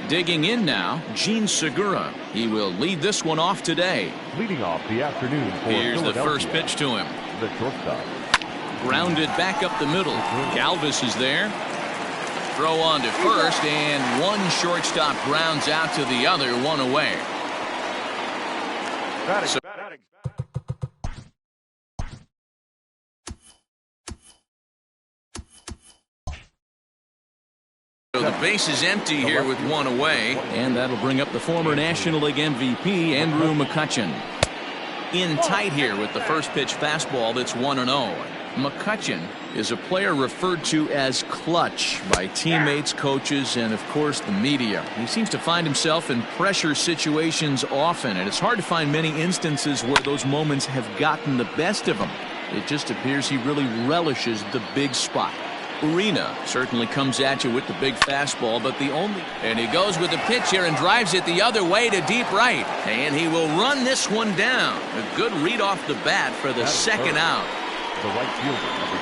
Digging in now, Gene Segura. He will lead this one off today. Leading off the afternoon for Here's the first pitch to him. The shortstop. Grounded back up the middle. Galvis is there. Throw on to first, and one shortstop grounds out to the other, one away. So the base is empty here with one away, and that'll bring up the former National League MVP, Andrew McCutchen. In tight here with the first pitch fastball that's 1-0. McCutchen is a player referred to as clutch by teammates, coaches, and of course the media. He seems to find himself in pressure situations often, and it's hard to find many instances where those moments have gotten the best of him. It just appears he really relishes the big spot. Urena certainly comes at you with the big fastball, but and he goes with the pitch here and drives it the other way to deep right, and he will run this one down. A good read off the bat for the second out. The right fielder, number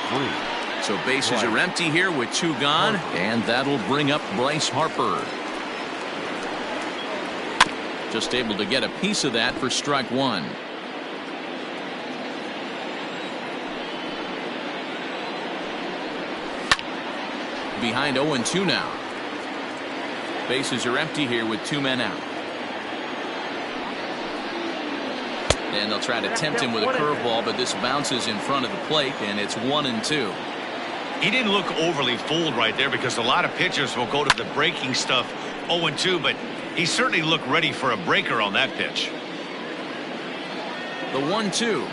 3. So bases are empty here with 2 gone, and that'll bring up Bryce Harper. Just able to get a piece of that for strike 1. Behind 0-2 now. Bases are empty here with 2 men out. And they'll try to tempt him with a curveball, but this bounces in front of the plate, and it's 1-2. He didn't look overly fooled right there, because a lot of pitchers will go to the breaking stuff 0-2, but he certainly looked ready for a breaker on that pitch. The 1-2.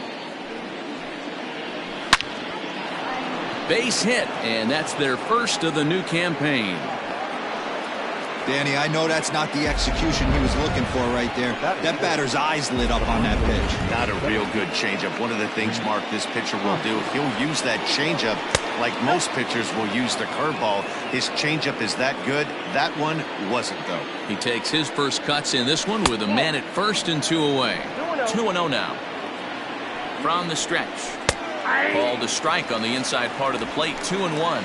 Base hit, and that's their first of the new campaign. Danny, I know that's not the execution he was looking for right there. That batter's eyes lit up on that pitch. Not a real good changeup. One of the things, Mark, this pitcher will do, he'll use that changeup like most pitchers will use the curveball. His changeup is that good. That one wasn't, though. He takes his first cuts in this one with a man at first and 2 away. 2-0 now. From the stretch. Called a strike on the inside part of the plate. 2-1.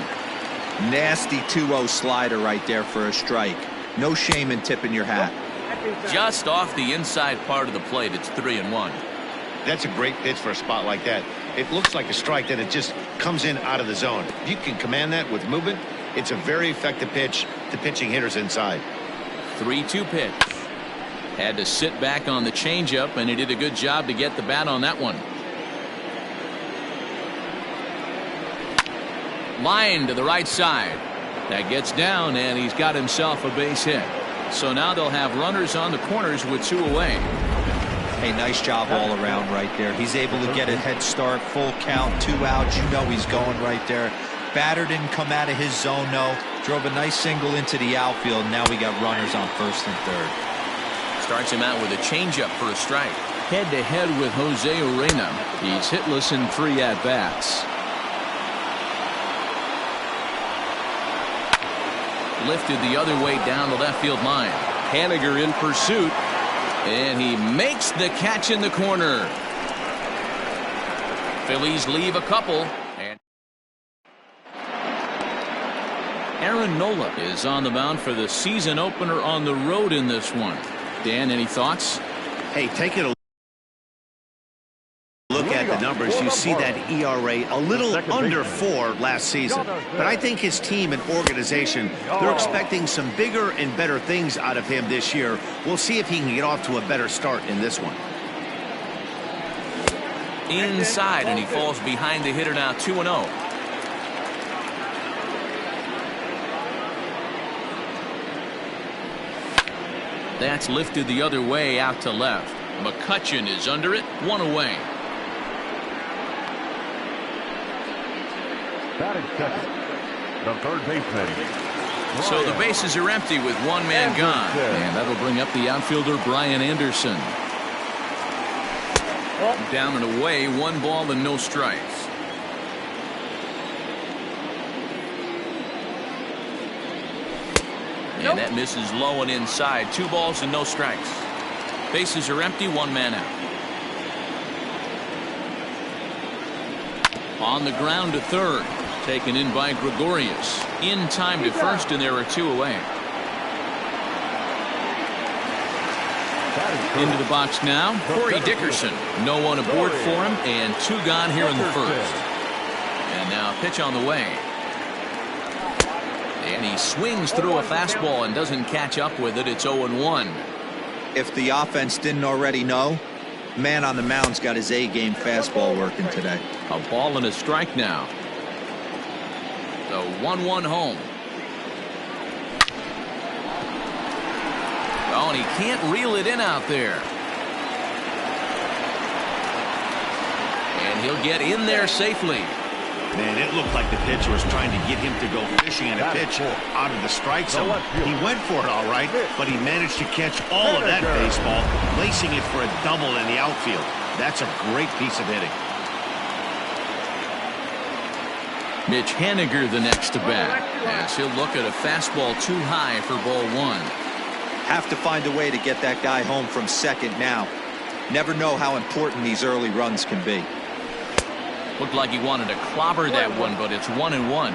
Nasty 2-0 slider right there for a strike. No shame in tipping your hat. Just off the inside part of the plate. It's 3-1. That's a great pitch for a spot like that. It looks like a strike that it just comes in out of the zone. If you can command that with movement, it's a very effective pitch to pitching hitters inside. 3-2 pitch. Had to sit back on the changeup, and he did a good job to get the bat on that one. Line to the right side. That gets down, and he's got himself a base hit. So now they'll have runners on the corners with 2 away. Hey, nice job all around right there. He's able to get a head start, full count, 2 outs. You know he's going right there. Batter didn't come out of his zone, no. Drove a nice single into the outfield. Now we got runners on first and third. Starts him out with a changeup for a strike. Head-to-head with Jose Urena. He's hitless in 3 at-bats. Lifted the other way down the left field line. Haniger in pursuit, and he makes the catch in the corner. Phillies leave a couple, and Aaron Nola is on the mound for the season opener on the road in this one. Dan, any thoughts? Hey, take it a look at the numbers. You see that ERA a little under 4 last season. But I think his team and organization, they're expecting some bigger and better things out of him this year. We'll see if he can get off to a better start in this one. Inside, and he falls behind the hitter now. 2-0. That's lifted the other way out to left. McCutchen is under it. 1 away. Batting second, the third baseman. So the bases are empty with 1 man gone, and that'll bring up the outfielder Brian Anderson. Down and away, 1 ball and no strikes. And that misses low and inside. 2 balls and no strikes. Bases are empty, 1 man out. On the ground to third. Taken in by Gregorius. In time to first, and there are 2 away. Into the box now, Corey Dickerson. No one aboard for him, and 2 gone here in the first. And now a pitch on the way. And he swings through a fastball and doesn't catch up with it. It's 0-1. If the offense didn't already know, man on the mound's got his A-game fastball working today. A ball and a strike now. The 1-1 home. Oh, and he can't reel it in out there. And he'll get in there safely. Man, it looked like the pitcher was trying to get him to go fishing at a pitch out of the strike zone. He went for it all right, but he managed to catch all of that baseball, placing it for a double in the outfield. That's a great piece of hitting. Mitch Haniger the next to bat, as he'll look at a fastball too high for ball 1. Have to find a way to get that guy home from second now. Never know how important these early runs can be. Looked like he wanted to clobber that one, but it's 1-1.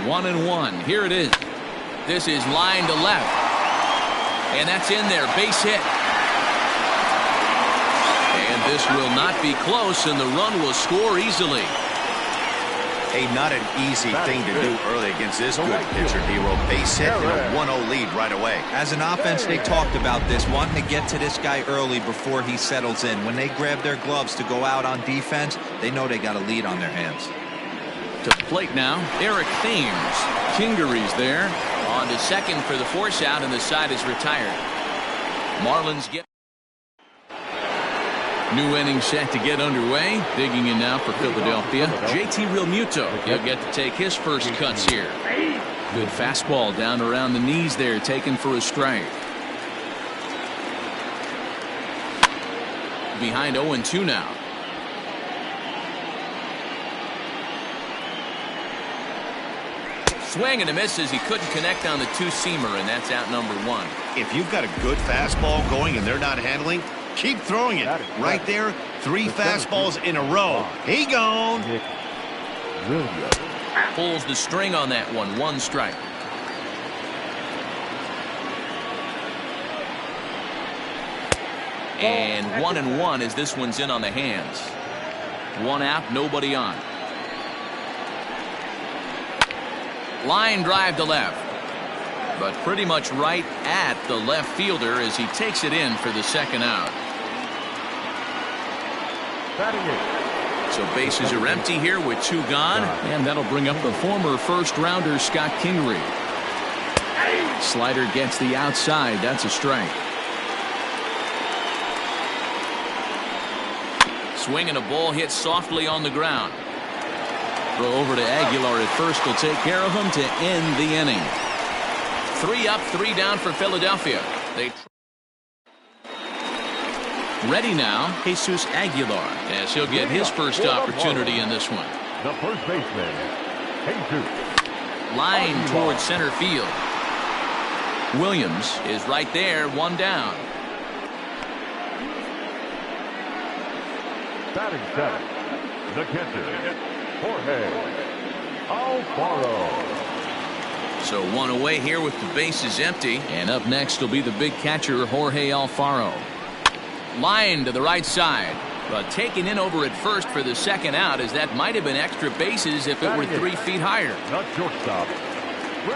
One and one. Here it is. This is line to left. And that's in there. Base hit. And this will not be close, and the run will score easily. Hey, not an easy thing to do early against this good pitcher, Hero. Base hit and a 1-0 lead right away. As an offense, they talked about this, wanting to get to this guy early before he settles in. When they grab their gloves to go out on defense, they know they got a lead on their hands. To the plate now, Eric Thames. Kingery's there. On to second for the force out, and the side is retired. Marlins get new inning set to get underway. Digging in now for Philadelphia, JT Realmuto. He'll get to take his first cuts here. Good fastball down around the knees there, taken for a strike. Behind 0-2 now. Swing and a miss as he couldn't connect on the two-seamer, and that's out number 1. If you've got a good fastball going and they're not handling, keep throwing it. Right there, 3 fastballs in a row. He gone. Pulls the string on that one. 1 strike. And 1-1 as this one's in on the hands. 1 out, nobody on. Line drive to left. But pretty much right at the left fielder as he takes it in for the second out. So bases are empty here with 2 gone, and that'll bring up the former first-rounder Scott Kingery. Slider gets the outside. That's a strike. Swing and a ball hit softly on the ground. Throw over to Aguilar at first will take care of him to end the inning. 3 up, 3 down for Philadelphia. They ready now, Jesus Aguilar, as he'll get his first opportunity in this one. The first baseman, Jesus. Line towards center field. Williams is right there, 1 down. Batting 7, the catcher, Jorge Alfaro. So 1 away here with the bases empty. And up next will be the big catcher, Jorge Alfaro. Line to the right side, but taken in over at first for the second out, as that might have been extra bases if it were 3 feet higher. Not shortstop.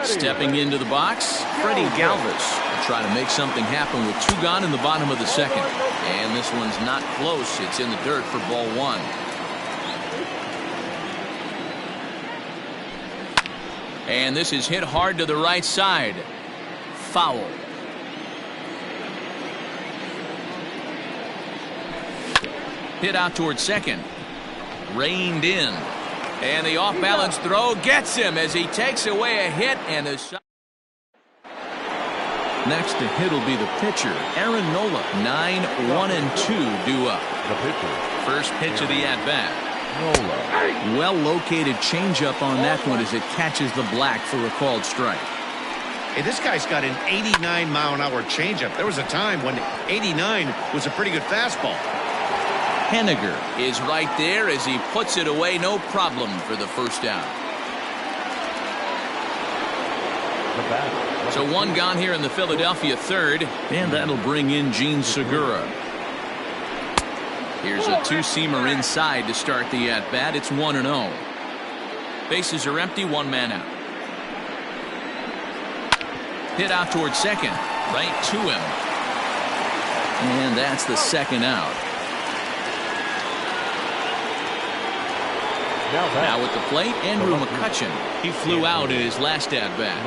Stepping into the box, Freddie Galvis will try to make something happen with 2 gone in the bottom of the second. And this one's not close. It's in the dirt for ball 1. And this is hit hard to the right side. Foul. Hit out towards second. Reined in. And the off-balance throw gets him as he takes away a hit, and the shot. Next to hit will be the pitcher, Aaron Nola. 9-1-2 due up. The pitcher. First pitch of the at-bat. Nola. Well-located changeup on that one as it catches the black for a called strike. Hey, this guy's got an 89-mile-an-hour changeup. There was a time when 89 was a pretty good fastball. Haniger is right there as he puts it away, no problem for the first out. the bat. So one gone here in the Philadelphia third, and that'll bring in Gene Segura. Here's a two-seamer inside to start the at-bat. It's 1-0. Bases are empty, one man out. Hit out towards second, right to him. And that's the second out. Now at the plate, Andrew McCutchen. He flew out in his last at-bat.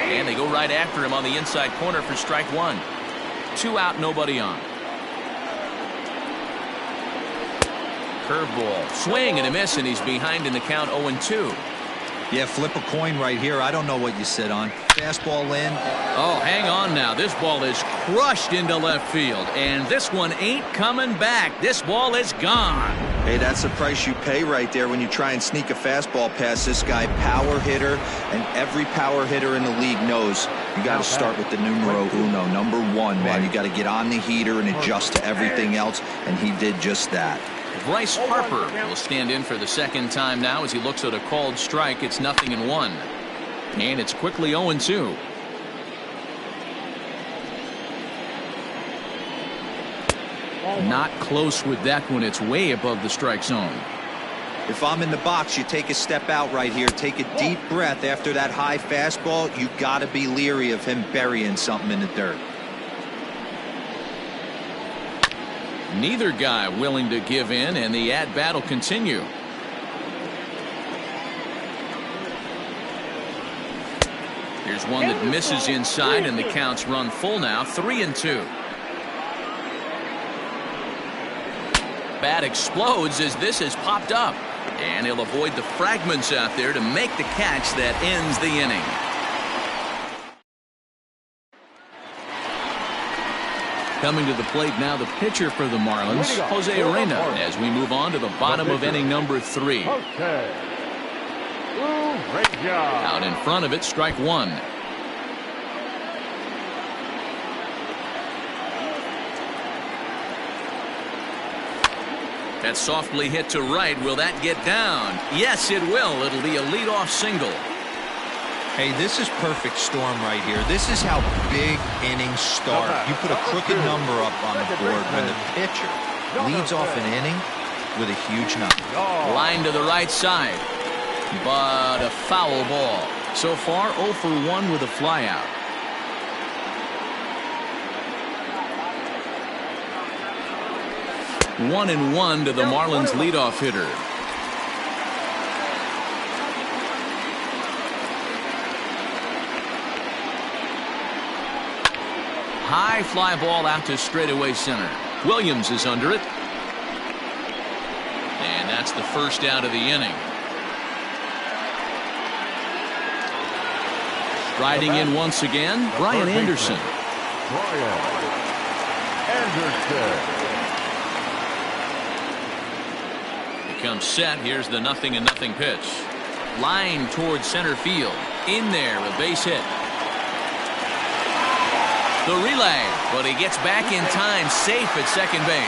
And they go right after him on the inside corner for strike one. 2 out, nobody on. Curveball, swing and a miss, and he's behind in the count 0-2. Yeah, flip a coin right here. I don't know what you sit on. Fastball in. Oh, hang on now. This ball is crushed into left field, and this one ain't coming back. This ball is gone. Hey, that's the price you pay right there when you try and sneak a fastball past this guy. Power hitter, and every power hitter in the league knows you got to start with the numero uno, number one, man. You got to get on the heater and adjust to everything else, and he did just that. Bryce Harper will stand in for the second time now as he looks at a called strike. It's 0-1. And it's quickly 0-2. Not close with that one. It's way above the strike zone. If I'm in the box, you take a step out right here. Take a deep breath after that high fastball. You got to be leery of him burying something in the dirt. Neither guy willing to give in, and the at-bat will continue. Here's one that misses inside, and the count's run full now, 3-2. Bat explodes as this has popped up, and he'll avoid the fragments out there to make the catch that ends the inning. Coming to the plate now, the pitcher for the Marlins, Jose Arena, as we move on to the bottom of inning number 3. Out in front of it, strike one. That's softly hit to right. Will that get down? Yes, it will. It'll be a leadoff single. Hey, this is perfect storm right here. This is how big innings start. You put a crooked number up on the board when the pitcher leads off an inning with a huge number. Line to the right side, but a foul ball. So far, 0 for 1 with a flyout. One and one to the Marlins leadoff hitter. High fly ball out to straightaway center. Williams is under it. And that's the first out of the inning. Striding in once again, Brian Anderson. Becomes set. Here's the 0-0 pitch. Line towards center field. In there, a base hit. The relay, but he gets back in time, safe at second base.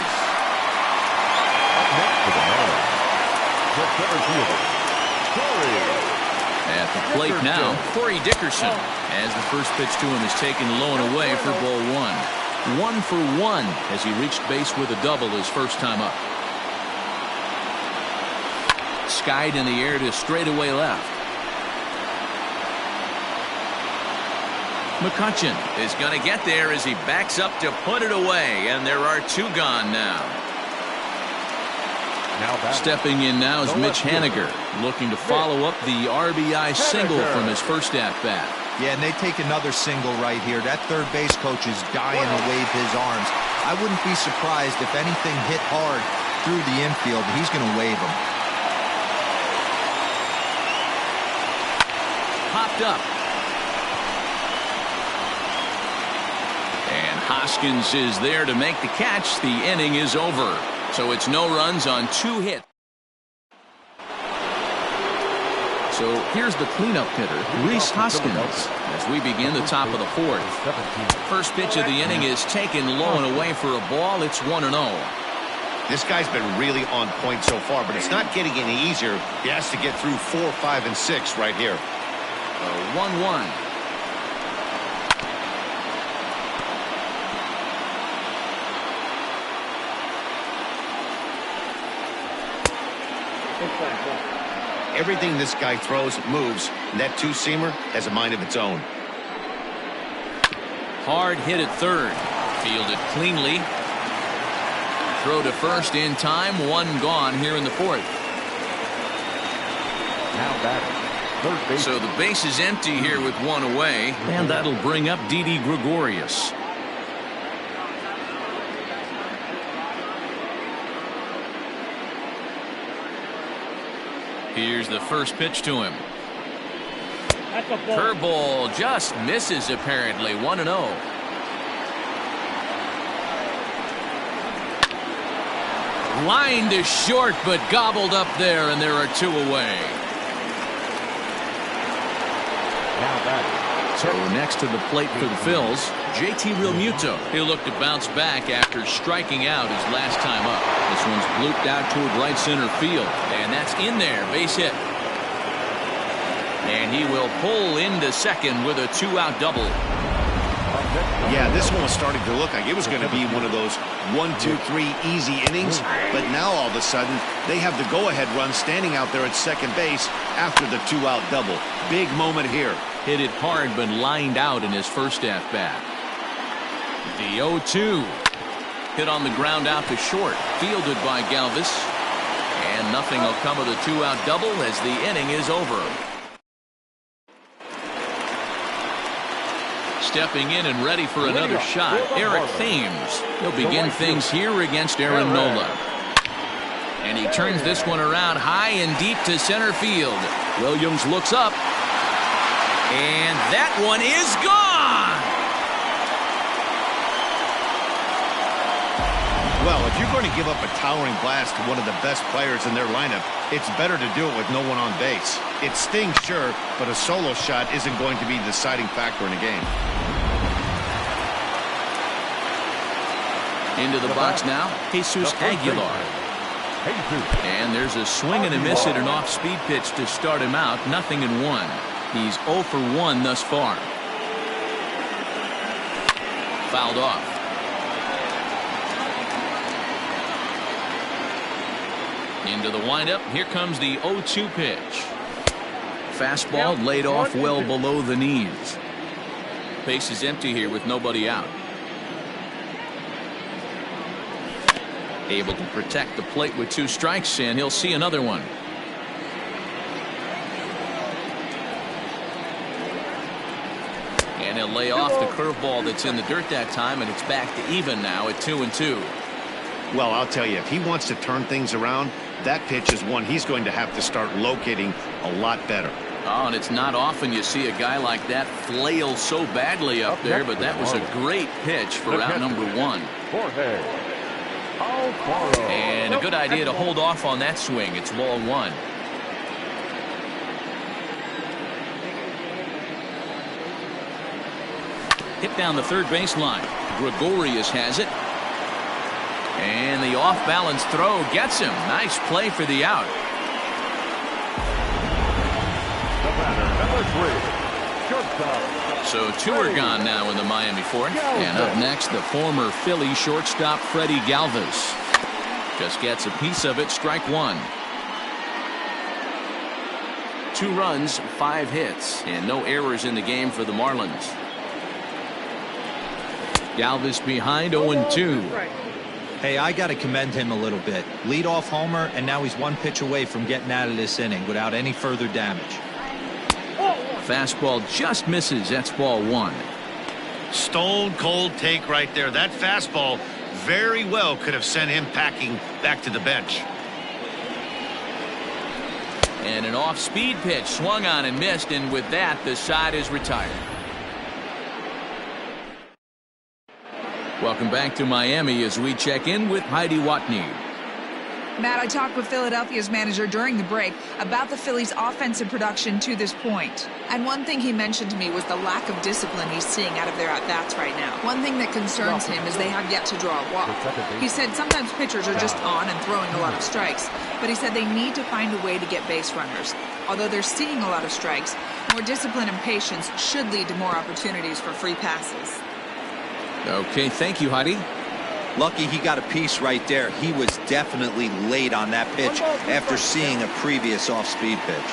At the plate now, Corey Dickerson, as the first pitch to him is taken low and away for ball one. 1 for 1 as he reached base with a double his first time up. Skied in the air to straightaway left. McCutchen is going to get there as he backs up to put it away, and there are 2 gone now. Stepping in now is Mitch Haniger, looking to follow up the RBI single from his first at-bat. Yeah, and they take another single right here. That third base coach is dying to wave his arms. I wouldn't be surprised if anything hit hard through the infield. He's going to wave them. Popped up. And Hoskins is there to make the catch. The inning is over. So it's no runs on 2 hits. So here's the cleanup hitter, Rhys Hoskins, as we begin the top of the 4th. First pitch of the inning is taken low and away for a ball. It's 1-0. This guy's been really on point so far, but it's not getting any easier. He has to get through 4, 5, and 6 right here. 1-1. Everything this guy throws moves, and that two-seamer has a mind of its own. Hard hit at third. Fielded cleanly. Throw to first in time. One gone here in the fourth. Now batting, third base. So the base is empty here with one away, and that'll bring up Didi Gregorius. Here's the first pitch to him. Curveball just misses apparently. 1-0. Line to short, but gobbled up there, and there are two away. Now batting. So next to the plate for the Phils, JT Realmuto. He'll look to bounce back after striking out his last time up. This one's blooped out toward right center field, and that's in there. Base hit. And he will pull into second with a two-out double. Yeah, this one was starting to look like it was going to be one of those 1-2-3 easy innings, but now all of a sudden they have the go-ahead run standing out there at second base after the two-out double. Big moment here. Hit it hard, but lined out in his first at-bat. The 0-2. Hit on the ground out to short. Fielded by Galvis. And nothing will come of the two-out double as the inning is over. Stepping in and ready for another shot, Eric Thames. He'll begin things here against Aaron Nola. And he turns this one around high and deep to center field. Williams looks up. And that one is gone! Well, if you're going to give up a towering blast to one of the best players in their lineup, it's better to do it with no one on base. It stings, sure, but a solo shot isn't going to be the deciding factor in a game. Into the box now, Jesus Aguilar. And there's a swing and a miss at an off-speed pitch to start him out. 0-1. He's 0 for 1 thus far. Fouled off. Into the windup. Here comes the 0-2 pitch. Fastball laid off well below the knees. Base is empty here with nobody out. Able to protect the plate with 2 strikes, and he'll see another one. And he'll lay off the curveball that's in the dirt that time, and it's back to even now at 2-2. Well, I'll tell you, if he wants to turn things around, that pitch is one he's going to have to start locating a lot better. Oh, and it's not often you see a guy like that flail so badly up there, but that was a great pitch for out number 1. And a good idea to hold off on that swing. It's ball 1. Hit down the third baseline. Gregorius has it. And the off-balance throw gets him. Nice play for the out. The batter, number 3, shortstop. So 2 are gone now in the Miami fourth. And up next, the former Philly shortstop Freddie Galvis. Just gets a piece of it. Strike 1. 2 runs, 5 hits, and no errors in the game for the Marlins. Galvis behind 0-2. Hey, I got to commend him a little bit. Leadoff homer, and now he's 1 pitch away from getting out of this inning without any further damage. Fastball just misses. That's ball 1. Stone cold take right there. That fastball very well could have sent him packing back to the bench. And an off-speed pitch swung on and missed, and with that, the side is retired. Welcome back to Miami as we check in with Heidi Watney. Matt, I talked with Philadelphia's manager during the break about the Phillies' offensive production to this point. And one thing he mentioned to me was the lack of discipline he's seeing out of their at-bats right now. One thing that concerns him is they have yet to draw a walk. He said sometimes pitchers are just on and throwing a lot of strikes, but he said they need to find a way to get base runners. Although they're seeing a lot of strikes, more discipline and patience should lead to more opportunities for free passes. Okay, thank you, Heidi. Lucky he got a piece right there. He was definitely late on that pitch after seeing a previous off-speed pitch.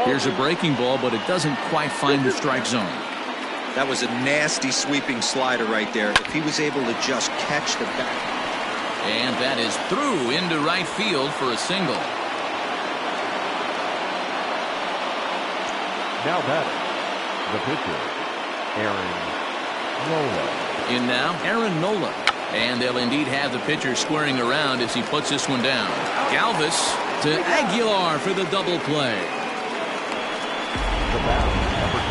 Here's a breaking ball, but it doesn't quite find the strike zone. That was a nasty sweeping slider right there. If he was able to just catch the bat. And that is through into right field for a single. Now batting, the pitcher, Aaron Nola. In now, Aaron Nola. And they'll indeed have the pitcher squaring around as he puts this one down. Galvis to Aguilar for the double play. The batter, number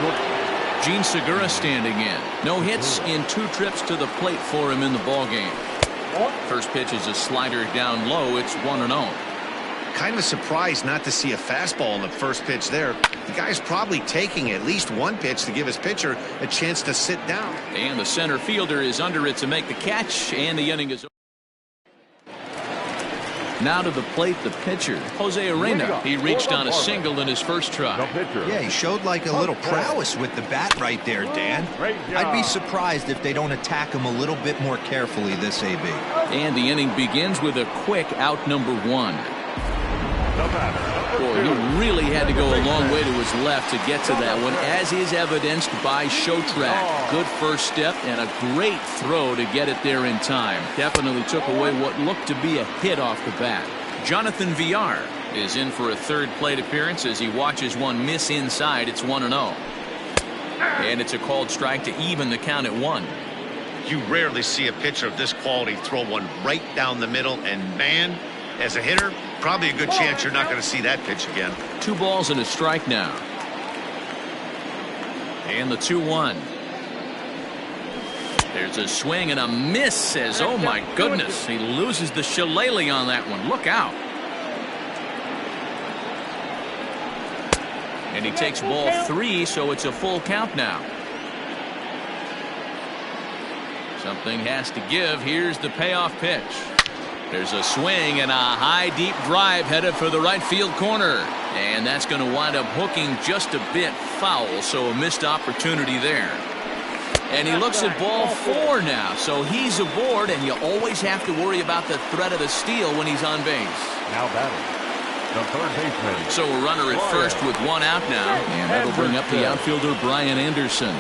2, shortstop. Gene Segura standing in. No hits in 2 trips to the plate for him in the ballgame. First pitch is a slider down low. It's 1-0. Kind of surprised not to see a fastball in the first pitch there. The guy's probably taking at least one pitch to give his pitcher a chance to sit down. And the center fielder is under it to make the catch, and the inning is over. Now to the plate, the pitcher, Jose Arena. He reached on a single in his first The try. pitcher. Yeah, he showed like a little prowess with the bat right there, Dan. I'd be surprised if they don't attack him a little bit more carefully this AB. And the inning begins with a quick out number 1. The batter, Boy, he really had to go a long way to his left to get to that one, as is evidenced by Show Track. Good first step and a great throw to get it there in time. Definitely took away what looked to be a hit off the bat. Jonathan Villar is in for a third plate appearance as he watches one miss inside. It's 1-0. And it's a called strike to even the count at 1. You rarely see a pitcher of this quality throw one right down the middle, and man, as a hitter, probably a good chance you're not going to see that pitch again. 2 balls and a strike now. And the 2-1. There's a swing and a miss as, oh my goodness, he loses the shillelagh on that one. Look out. And he takes ball 3, so it's a full count now. Something has to give. Here's the payoff pitch. There's a swing and a high deep drive headed for the right field corner, and that's going to wind up hooking just a bit foul, so a missed opportunity there. And he looks at ball 4 now, so he's aboard, and you always have to worry about the threat of the steal when he's on base. now batting, the third baseman. So a runner at first with 1 out now, and that'll bring up the outfielder Brian Anderson.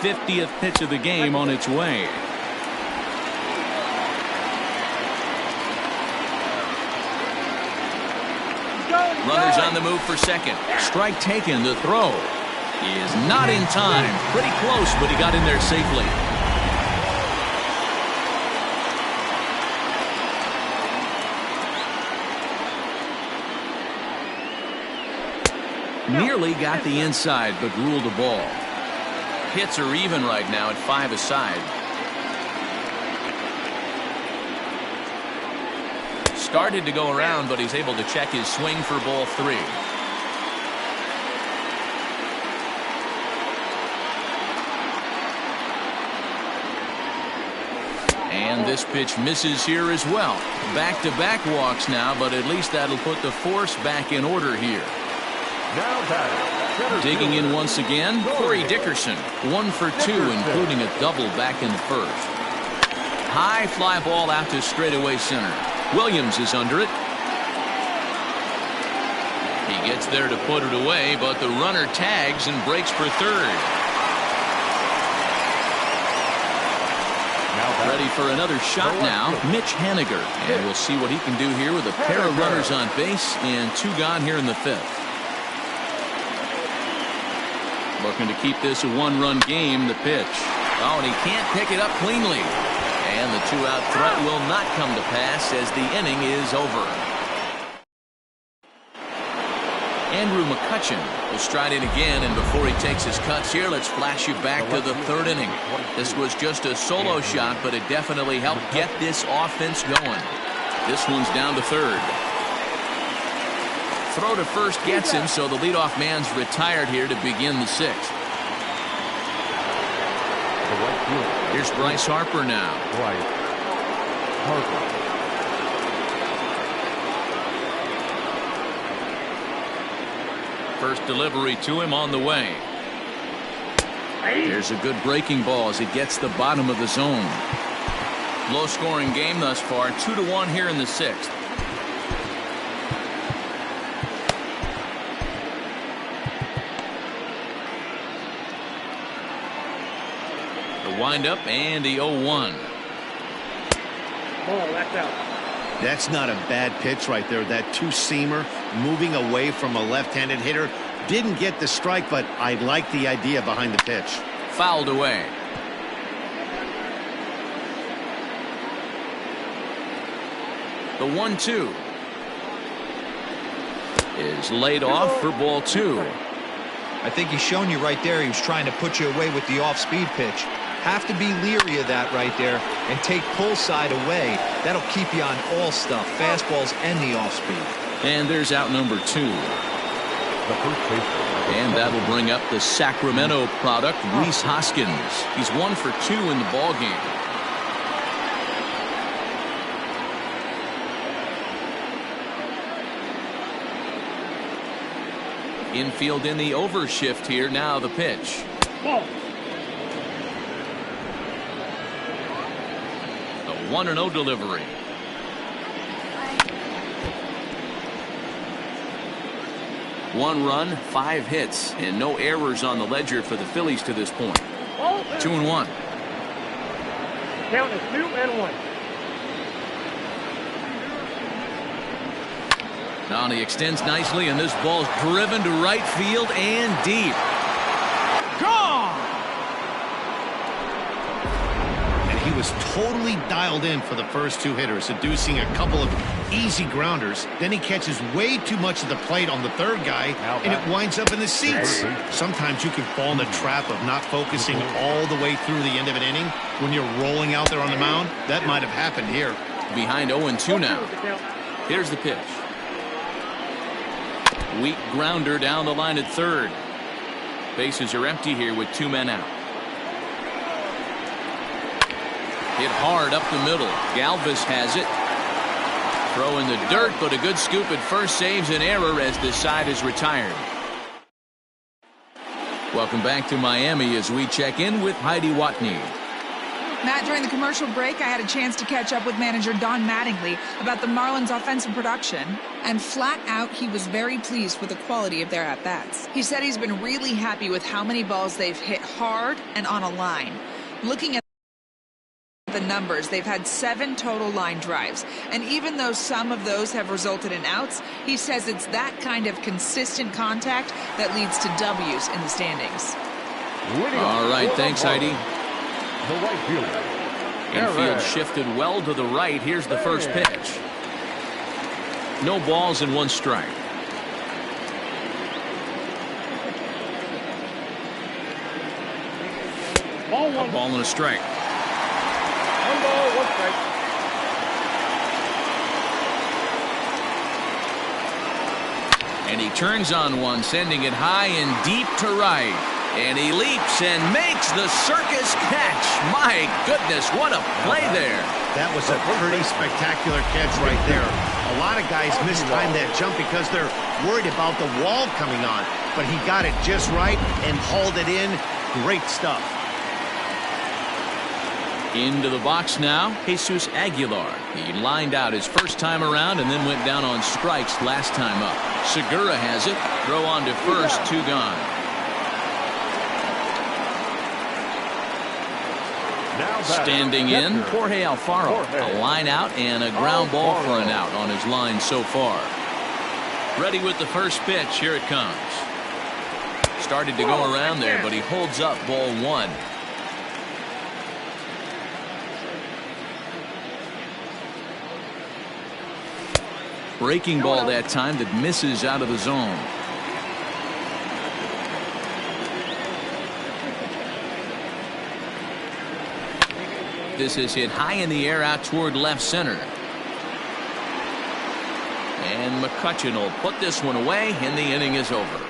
50th pitch of the game on its way. Runners on the move for second. Strike taken. The throw is not in time. Pretty close, but he got in there safely. Nearly got the inside, but ruled a ball. Hits are even right now at 5 aside. Started to go around, but he's able to check his swing for ball 3. And this pitch misses here as well. Back-to-back walks now, but at least that'll put the force back in order here. Now batting. Digging in once again, Corey Dickerson. 1 for 2, including a double back in the first. High fly ball out to straightaway center. Williams is under it. He gets there to put it away, but the runner tags and breaks for third. Ready for another shot now, Mitch Haniger. And we'll see what he can do here with a pair of runners on base and 2 gone here in the 5th. Looking to keep this a 1-run game. The pitch. Oh, and he can't pick it up cleanly. And the 2-out threat will not come to pass as the inning is over. Andrew McCutchen will stride in again, and before he takes his cuts here, let's flash you back to the 3rd inning. This was just a solo shot, but it definitely helped get this offense going. This one's down to 3rd. throw to first gets him, so the leadoff man's retired here to begin the sixth. The right fielder. Here's Bryce Harper now. Bryce Harper. First delivery to him on the way. There's a good breaking ball as it gets the bottom of the zone. Low scoring game thus far, 2-1 here in the sixth. The windup and the 0-1. Ball, that's out. That's not a bad pitch right there. That two-seamer moving away from a left-handed hitter. Didn't get the strike, but I like the idea behind the pitch. Fouled away. The 1-2 is laid off for ball two. I think he's shown you right there he was trying to put you away with the off-speed pitch. Have to be leery of that right there and take pull side away. That'll keep you on all stuff, fastballs and the off-speed. And there's out number two. The first baseman. And that'll bring up the Sacramento product, Rhys Hoskins. He's 1 for 2 in the ball game. Infield in the overshift here. Now the pitch. Ball. The 1-0 delivery. One run, 5 hits, and no errors on the ledger for the Phillies to this point. 2-1. Count is 2-1. Now he extends nicely, and this ball's driven to right field and deep. Gone! And he was totally dialed in for the first two hitters, seducing a couple of easy grounders. Then he catches way too much of the plate on the third guy, and it winds up in the seats. Sometimes you can fall in the trap of not focusing all the way through the end of an inning. When you're rolling out there on the mound, that might have happened here. Behind 0-2 now. Here's the pitch. Weak grounder down the line at third. Bases are empty here with 2 men out. Hit hard up the middle. Galvis has it. Throw in the dirt, but a good scoop at first saves an error as this side is retired. Welcome back to Miami as we check in with Heidi Watney. Matt, during the commercial break, I had a chance to catch up with manager Don Mattingly about the Marlins' offensive production, and flat out, he was very pleased with the quality of their at-bats. He said he's been really happy with how many balls they've hit hard and on a line. Looking at the numbers, they've had 7 total line drives, and even though some of those have resulted in outs, he says it's that kind of consistent contact that leads to W's in the standings. All right, thanks, Heidi. The right fielder. Infield shifted well to the right. Here's the first pitch. No balls and 1 strike. Ball, A ball and a strike. 1 ball, 1 strike. And he turns on one, sending it high and deep to right. And he leaps and makes the circus catch. My goodness, what a play there. That was a pretty spectacular catch right there. A lot of guys mistime that jump because they're worried about the wall coming on. But he got it just right and hauled it in. Great stuff. Into the box now, Jesus Aguilar. He lined out his first time around and then went down on strikes last time up. Segura has it. Throw on to first, 2 gone. Standing in, Jorge Alfaro. A line out and a ground ball for an out on his line so far. Ready with the first pitch. Here it comes. Started to go around there, but he holds up ball 1. Breaking ball that time that misses out of the zone. This is hit high in the air out toward left center. And McCutchen will put this one away, and the inning is over.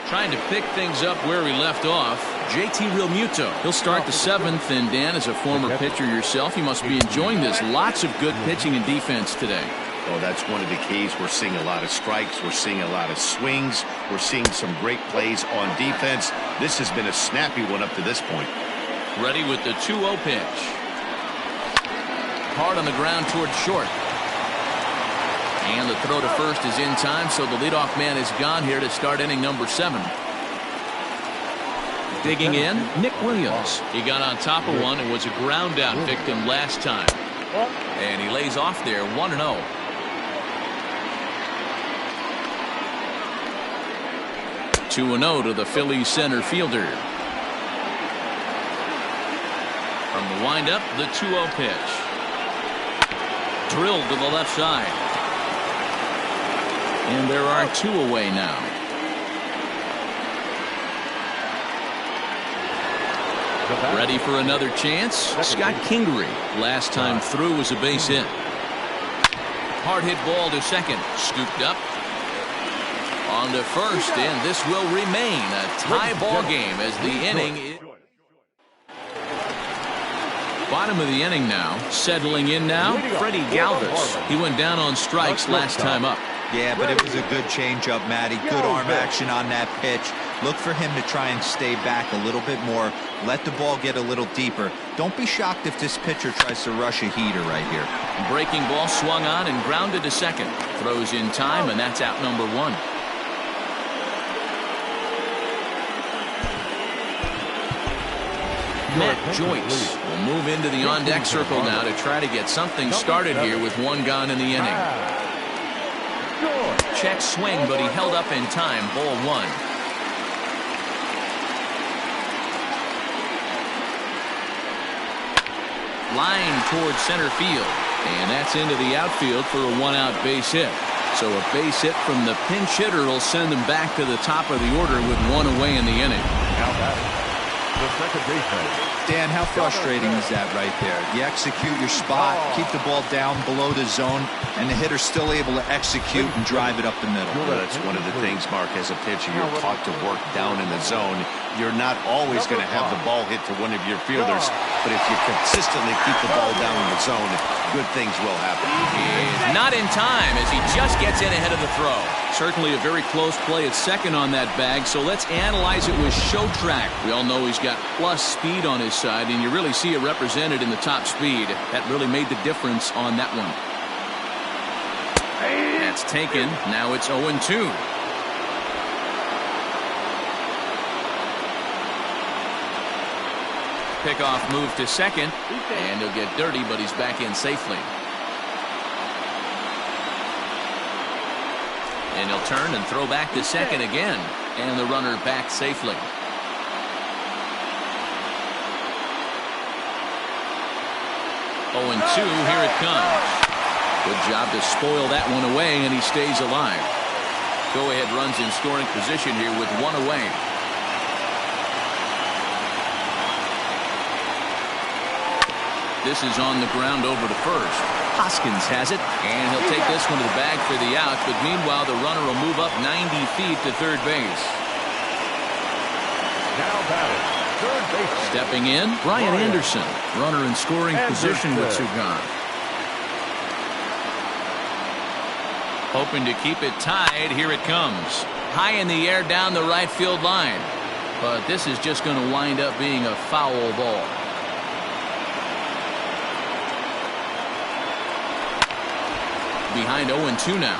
Trying to pick things up where he left off, JT Realmuto. He'll start the 7th, and Dan, as a former pitcher yourself, you must be enjoying this. Lots of good pitching and defense today. Oh, that's one of the keys. We're seeing a lot of strikes. We're seeing a lot of swings. We're seeing some great plays on defense. This has been a snappy one up to this point. Ready with the 2-0 pitch. Hard on the ground towards short. And the throw to first is in time, so the leadoff man is gone here to start inning number 7. Digging in, Nick Williams. He got on top of one and was a ground out victim last time. And he lays off there, 1-0. Two 2-0 to the Phillies center fielder. From the windup, the 2-0 pitch. Drilled to the left side. And there are 2 away now. Ready for another chance. Scott Kingery. Last time through was a base hit. Hard hit ball to second. Scooped up. On to first, and this will remain a tie ball game as the inning is. Bottom of the inning now. Settling in now, Freddie Galvis. He went down on strikes last time up. Yeah, but it was a good changeup, Matty. Good arm action on that pitch. Look for him to try and stay back a little bit more. Let the ball get a little deeper. Don't be shocked if this pitcher tries to rush a heater right here. Breaking ball swung on and grounded to second. Throws in time, and that's out number 1. Matt Joyce will move into the on-deck circle now to try to get something started here with 1 gone in the inning. Check swing, but he held up in time. Ball 1. Line towards center field, and that's into the outfield for a 1-out base hit. So a base hit from the pinch hitter will send them back to the top of the order with 1 away in the inning. The second baseman. Dan, how frustrating is that right there? You execute your spot, keep the ball down below the zone, and the hitter's still able to execute and drive it up the middle. Well, that's one of the things, Mark, as a pitcher, you're taught to work down in the zone. You're not always going to have the ball hit to one of your fielders, but if you consistently keep the ball down in the zone, good things will happen. Not in time as he just gets in ahead of the throw. Certainly a very close play at second on that bag, so let's analyze it with show track. We all know he's got plus speed on his side, and you really see it represented in the top speed. That really made the difference on that one. That's taken. Now it's 0-2. Pickoff move to second, and he'll get dirty, but he's back in safely. And he'll turn and throw back to second again, and the runner back safely. 0-2, here it comes. Good job to spoil that one away, and he stays alive. Go-ahead runs in scoring position here with 1 away. This is on the ground over to first. Hoskins has it, and he'll take this one to the bag for the out, but meanwhile the runner will move up 90 feet to third base. Now batting, third base. Stepping in, Brian Anderson. Runner in scoring position with 2 gone. Hoping to keep it tied. Here it comes. High in the air down the right field line. But this is just going to wind up being a foul ball. Behind 0-2 now.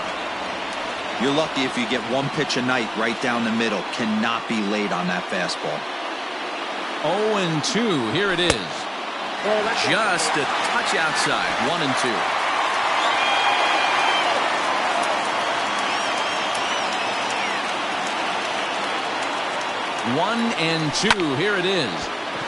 You're lucky if you get 1 pitch a night right down the middle. Cannot be late on that fastball. 0-2. Here it is. Just a touch outside. 1-2. 1-2. Here it is.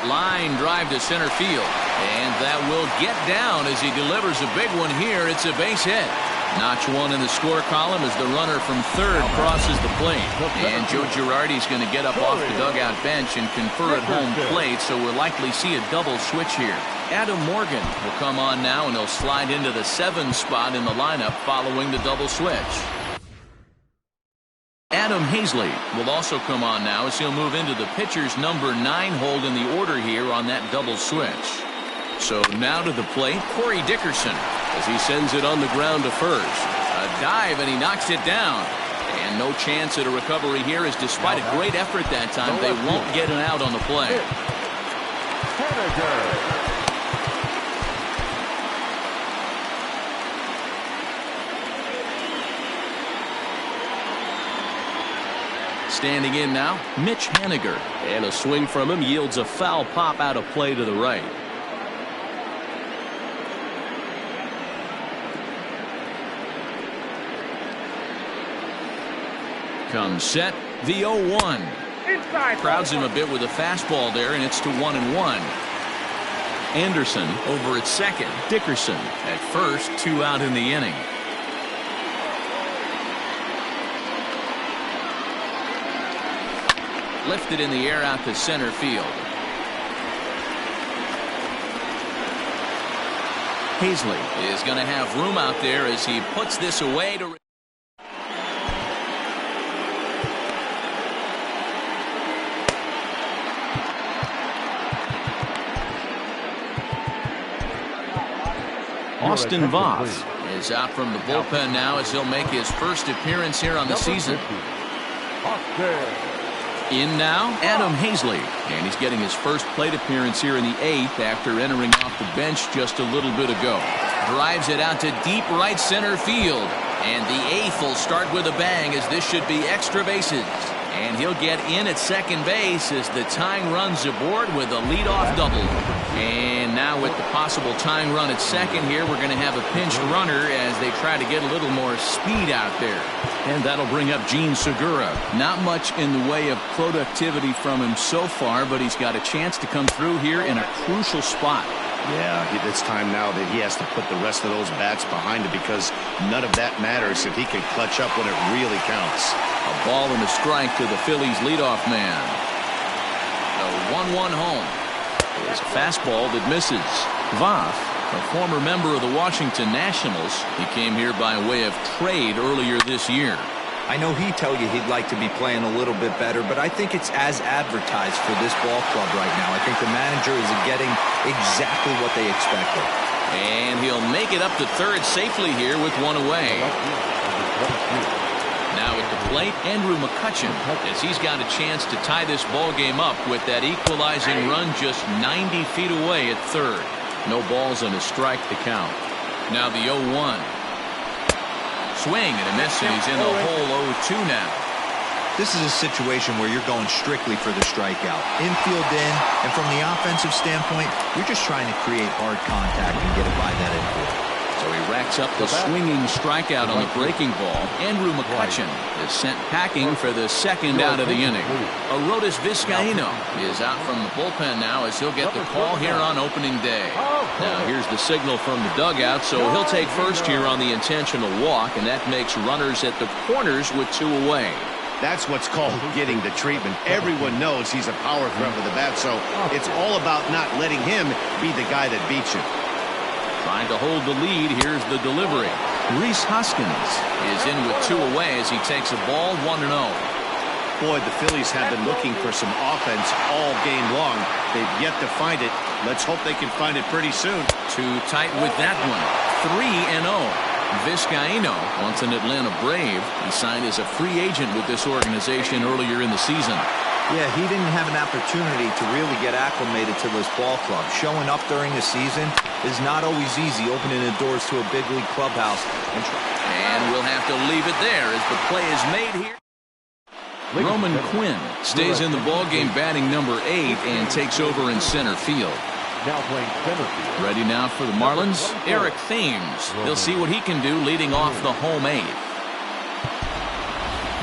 Line drive to center field. And that will get down as he delivers a big one here. It's a base hit. Notch one in the score column as the runner from third crosses the plate. And Joe Girardi's going to get up off the dugout bench and confer at home plate, so we'll likely see a double switch here. Adam Morgan will come on now, and he'll slide into the 7 spot in the lineup following the double switch. Adam Hazley will also come on now as he'll move into the pitcher's number 9 hold in the order here on that double switch. So now to the plate, Corey Dickerson, as he sends it on the ground to first. A dive, and he knocks it down. And no chance at a recovery here, as despite a great effort that time, they won't get an out on the play. Standing in now, Mitch Haniger. And a swing from him yields a foul pop out of play to the right. Comes set, the 0-1. Crowds him a bit with a fastball there, and it's to 1-1. Anderson over at second. Dickerson at first, 2 out in the inning. Lifted in the air out to center field. Hazley is going to have room out there as he puts this away to... Austin Voth is out from the bullpen now as he'll make his first appearance here on the season. In now, Adam Hazley, and he's getting his first plate appearance here in the 8th after entering off the bench just a little bit ago. Drives it out to deep right center field, and the 8th will start with a bang as this should be extra bases. And he'll get in at second base as the tying run's aboard with a leadoff double. And now with the possible tying run at second here, we're going to have a pinched runner as they try to get a little more speed out there. And that'll bring up Gene Segura. Not much in the way of productivity from him so far, but he's got a chance to come through here in a crucial spot. Yeah, it's time now that he has to put the rest of those bats behind him, because none of that matters if he can clutch up when it really counts. A ball and a strike to the Phillies leadoff man. The 1-1 home. It's a fastball that misses. Voth, a former member of the Washington Nationals, he came here by way of trade earlier this year. I know he'd tell you he'd like to be playing a little bit better, but I think it's as advertised for this ball club right now. I think the manager is getting exactly what they expected. And he'll make it up to third safely here with 1 away. Now at the plate, Andrew McCutchen, as he's got a chance to tie this ball game up with that equalizing run just 90 feet away at third. No balls and a strike to count. Now the 0-1. Swing and a miss, and he's in the hole 0-2 now. This is a situation where you're going strictly for the strikeout. Infield in, and from the offensive standpoint, you're just trying to create hard contact and get it by that infield. So he racks up the swinging strikeout on the breaking ball. Andrew McCutchen is sent packing for the second out of the inning. Arodys Vizcaíno is out from the bullpen now as he'll get the call here on opening day. Now here's the signal from the dugout, so he'll take first here on the intentional walk, and that makes runners at the corners with 2 away. That's what's called getting the treatment. Everyone knows he's a power threat with the bat, so it's all about not letting him be the guy that beats you. Trying to hold the lead, here's the delivery. Rhys Hoskins is in with 2 away as he takes a ball 1-0. Boy, the Phillies have been looking for some offense all game long. They've yet to find it. Let's hope they can find it pretty soon. Too tight with that one. 3-0. Vizcaíno, once an Atlanta Brave, he signed as a free agent with this organization earlier in the season. Yeah, he didn't have an opportunity to really get acclimated to this ball club. Showing up during the season is not always easy, opening the doors to a big league clubhouse. And we'll have to leave it there as the play is made here. Roman Quinn stays in the ballgame batting number 8 and takes over in center field. Now playing center field. Ready now for the Marlins, Eric Thames. He'll see what he can do leading off the home 8.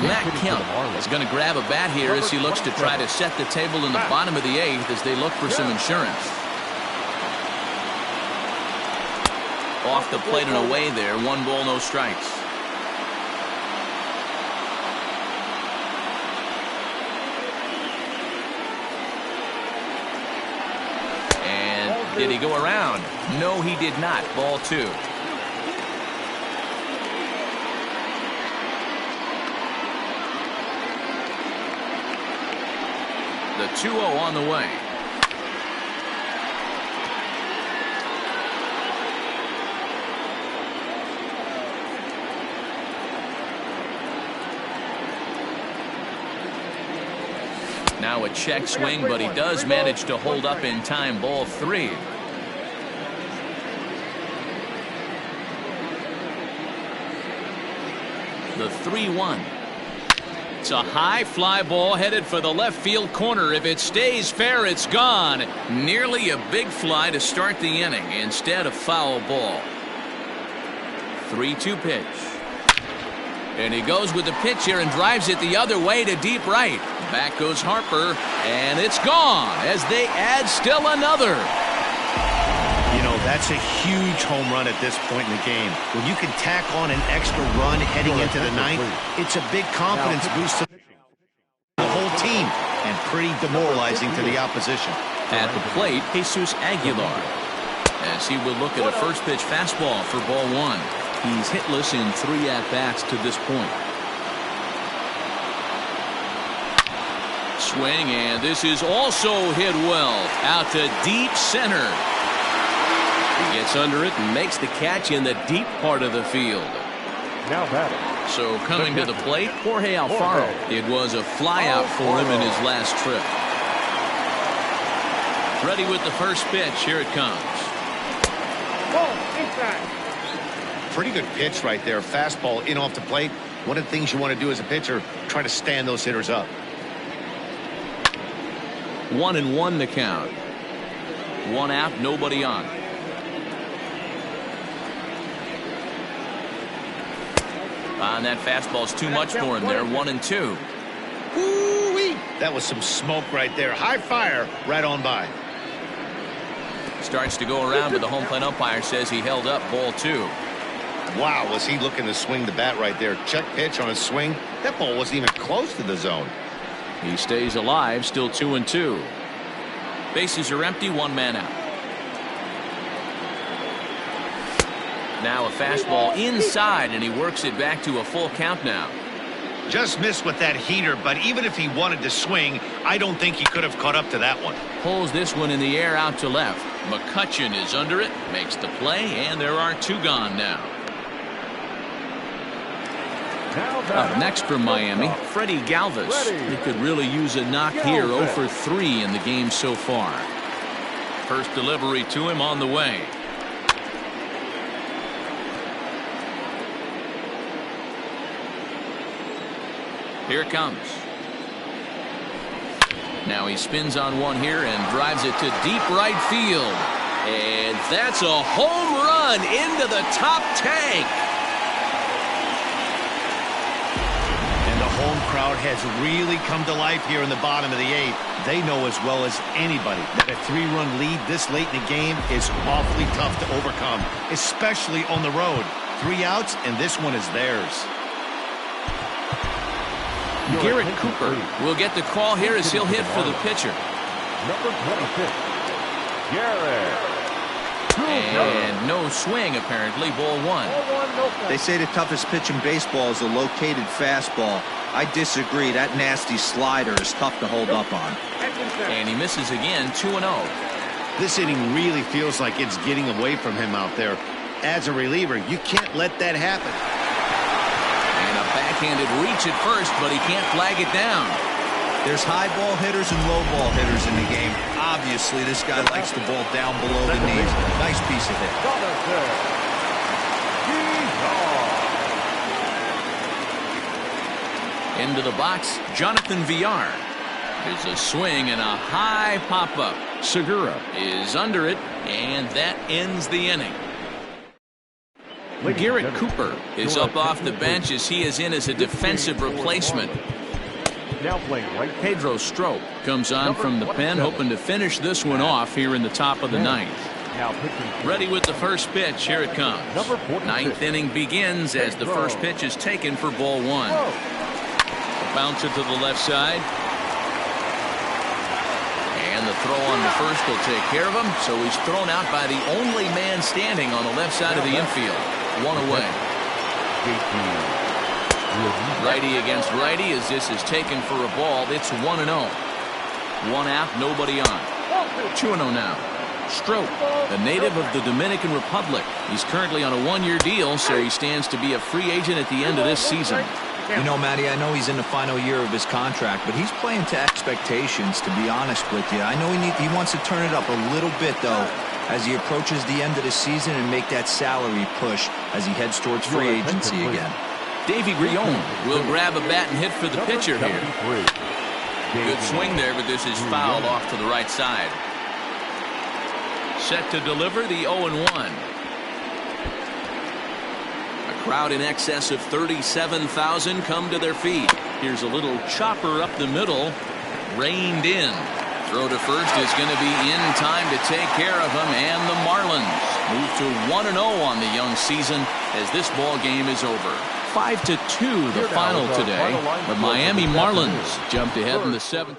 Matt Kemp is going to grab a bat here as he looks to try to set the table in the bottom of the 8th as they look for some insurance. Off the plate and away there. 1 ball, no strikes. And did he go around? No, he did not. Ball 2. The 2-0 on the way. Now a check swing, but he does manage to hold up in time. Ball 3. The 3-1. It's a high fly ball headed for the left field corner. If it stays fair, it's gone. Nearly a big fly to start the inning. Instead, a foul ball. 3-2 pitch. And he goes with the pitch here and drives it the other way to deep right. Back goes Harper, and it's gone as they add still another. You know, that's a huge home run at this point in the game. When you can tack on an extra run heading into the 9th, it's a big confidence boost to the whole team and pretty demoralizing to the opposition. At the plate, Jesus Aguilar, as he will look at a first pitch fastball for ball 1. He's hitless in 3 at-bats to this point. Swing, and this is also hit well out to deep center. He gets under it and makes the catch in the deep part of the field. Now batting. So coming to the plate, Jorge Alfaro. It was a flyout for him in his last trip. Ready with the first pitch. Here it comes. Pretty good pitch right there. Fastball in off the plate. One of the things you want to do as a pitcher, try to stand those hitters up. 1-1 the count. 1 out, nobody on. And that fastball's too much for him there. 1-2. Woo-wee. That was some smoke right there. High fire right on by. Starts to go around, but the home plate umpire says he held up. Ball 2. Wow, was he looking to swing the bat right there. Check pitch on his swing. That ball wasn't even close to the zone. He stays alive, still 2-2. Bases are empty, 1 man out. Now a fastball inside, and he works it back to a full count now. Just missed with that heater, but even if he wanted to swing, I don't think he could have caught up to that one. Pulls this one in the air out to left. McCutchen is under it, makes the play, and there are 2 gone now. Up next from Miami, Freddie Galvis. He could really use a knock here. 0 for 3 in the game so far. First delivery to him on the way. Here it comes. Now he spins on one here and drives it to deep right field. And that's a home run into the top tank. Home crowd has really come to life here in the bottom of the 8th. They know as well as anybody that a 3-run lead this late in the game is awfully tough to overcome, especially on the road. 3 outs, and this one is theirs. Garrett Cooper will get the call here as he'll hit for the pitcher. Number 26, Garrett. And no swing, apparently. Ball 1. They say the toughest pitch in baseball is a located fastball. I disagree. That nasty slider is tough to hold up on. And he misses again. 2-0. This inning really feels like it's getting away from him out there. As a reliever, you can't let that happen. And a backhanded reach at first, but he can't flag it down. There's high ball hitters and low ball hitters in the game. Obviously, this guy likes the ball down below the knees. Nice piece of hit. Into the box, Jonathan Villar. There's a swing and a high pop-up. Segura is under it, and that ends the inning. Garrett Cooper is up off the bench as he is in as a defensive replacement. Now playing right. Pedro Strop comes on from the pen, hoping to finish this one off here in the top of the 9th. Now pitching. Ready with the first pitch. Here it comes. Number 46. Ninth inning begins as the first pitch is taken for ball one. Bounce it to the left side. And the throw on the first will take care of him. So he's thrown out by the only man standing on the left side of the infield. One away. Righty against righty as this is taken for a ball. It's 1-0. One out, nobody on. 2-0 now. Stroke, a native of the Dominican Republic. He's currently on a one-year deal, so he stands to be a free agent at the end of this season. You know, Matty, I know he's in the final year of his contract, but he's playing to expectations, to be honest with you. I know he wants to turn it up a little bit, though, as he approaches the end of the season and make that salary push as he heads towards free agency again. Davey Grion will grab a bat and hit for the pitcher here. Good swing there, but this is fouled off to the right side. Set to deliver the 0-1. A crowd in excess of 37,000 come to their feet. Here's a little chopper up the middle. Reined in. Throw to first is going to be in time to take care of him, and the Marlins move to 1-0 on the young season as this ball game is over. 5-2 the final today. The Miami Marlins jumped ahead in the seventh.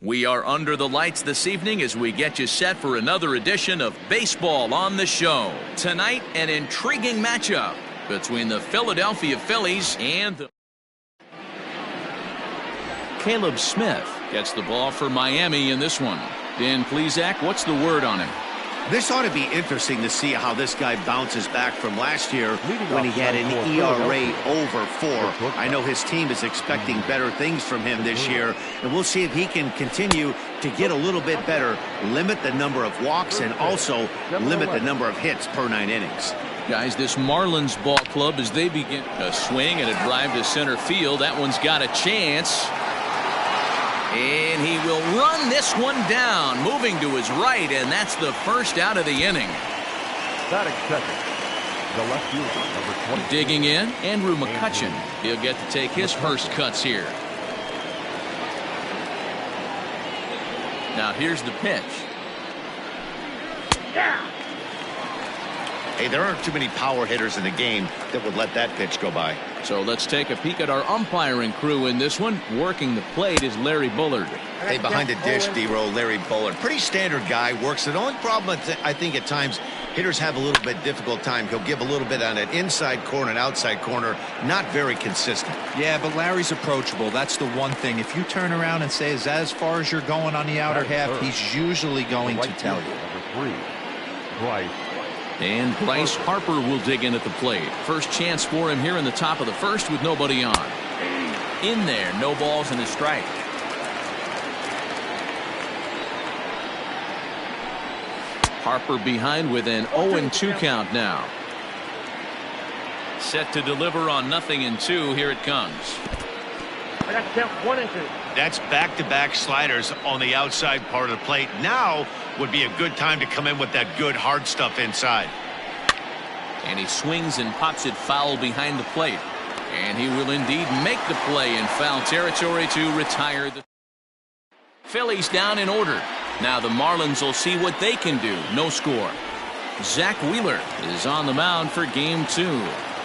We are under the lights this evening as we get you set for another edition of Baseball on the Show. Tonight, an intriguing matchup between the Philadelphia Phillies and the... Caleb Smith gets the ball for Miami in this one. Dan Plesac, what's the word on him? This ought to be interesting to see how this guy bounces back from last year when he had an ERA over 4. I know his team is expecting better things from him this year, and we'll see if he can continue to get a little bit better, limit the number of walks, and also limit the number of hits per 9 innings. Guys, this Marlins ball club, as they begin a swing and a drive to center field, that one's got a chance. And he will run this one down, moving to his right, and that's the first out of the inning. Batting second, the left fielder, number 20. Digging in, Andrew McCutchen. He'll get to take his first cuts here. Now here's the pitch. Hey, there aren't too many power hitters in the game that would let that pitch go by. So let's take a peek at our umpiring crew in this one. Working the plate is Larry Bullard. Hey, behind the dish, D-Row, Larry Bullard. Pretty standard guy, works it. The only problem I think at times hitters have a little bit difficult time. He'll give a little bit on an inside corner and outside corner, not very consistent. Yeah, but Larry's approachable. That's the one thing. If you turn around and say, is that as far as you're going on the outer half, he's usually going to tell you. Number 3, Bryce. And Bryce Harper will dig in at the plate. First chance for him here in the top of the first with nobody on. In there, no balls and a strike. Harper behind with an 0-2 count now. Set to deliver on 0-2. Here it comes. I got to count 1 and 2. That's back-to-back sliders on the outside part of the plate. Now would be a good time to come in with that good hard stuff inside. And he swings and pops it foul behind the plate. And he will indeed make the play in foul territory to retire the Phillies down in order. Now the Marlins will see what they can do. No score. Zach Wheeler is on the mound for game 2.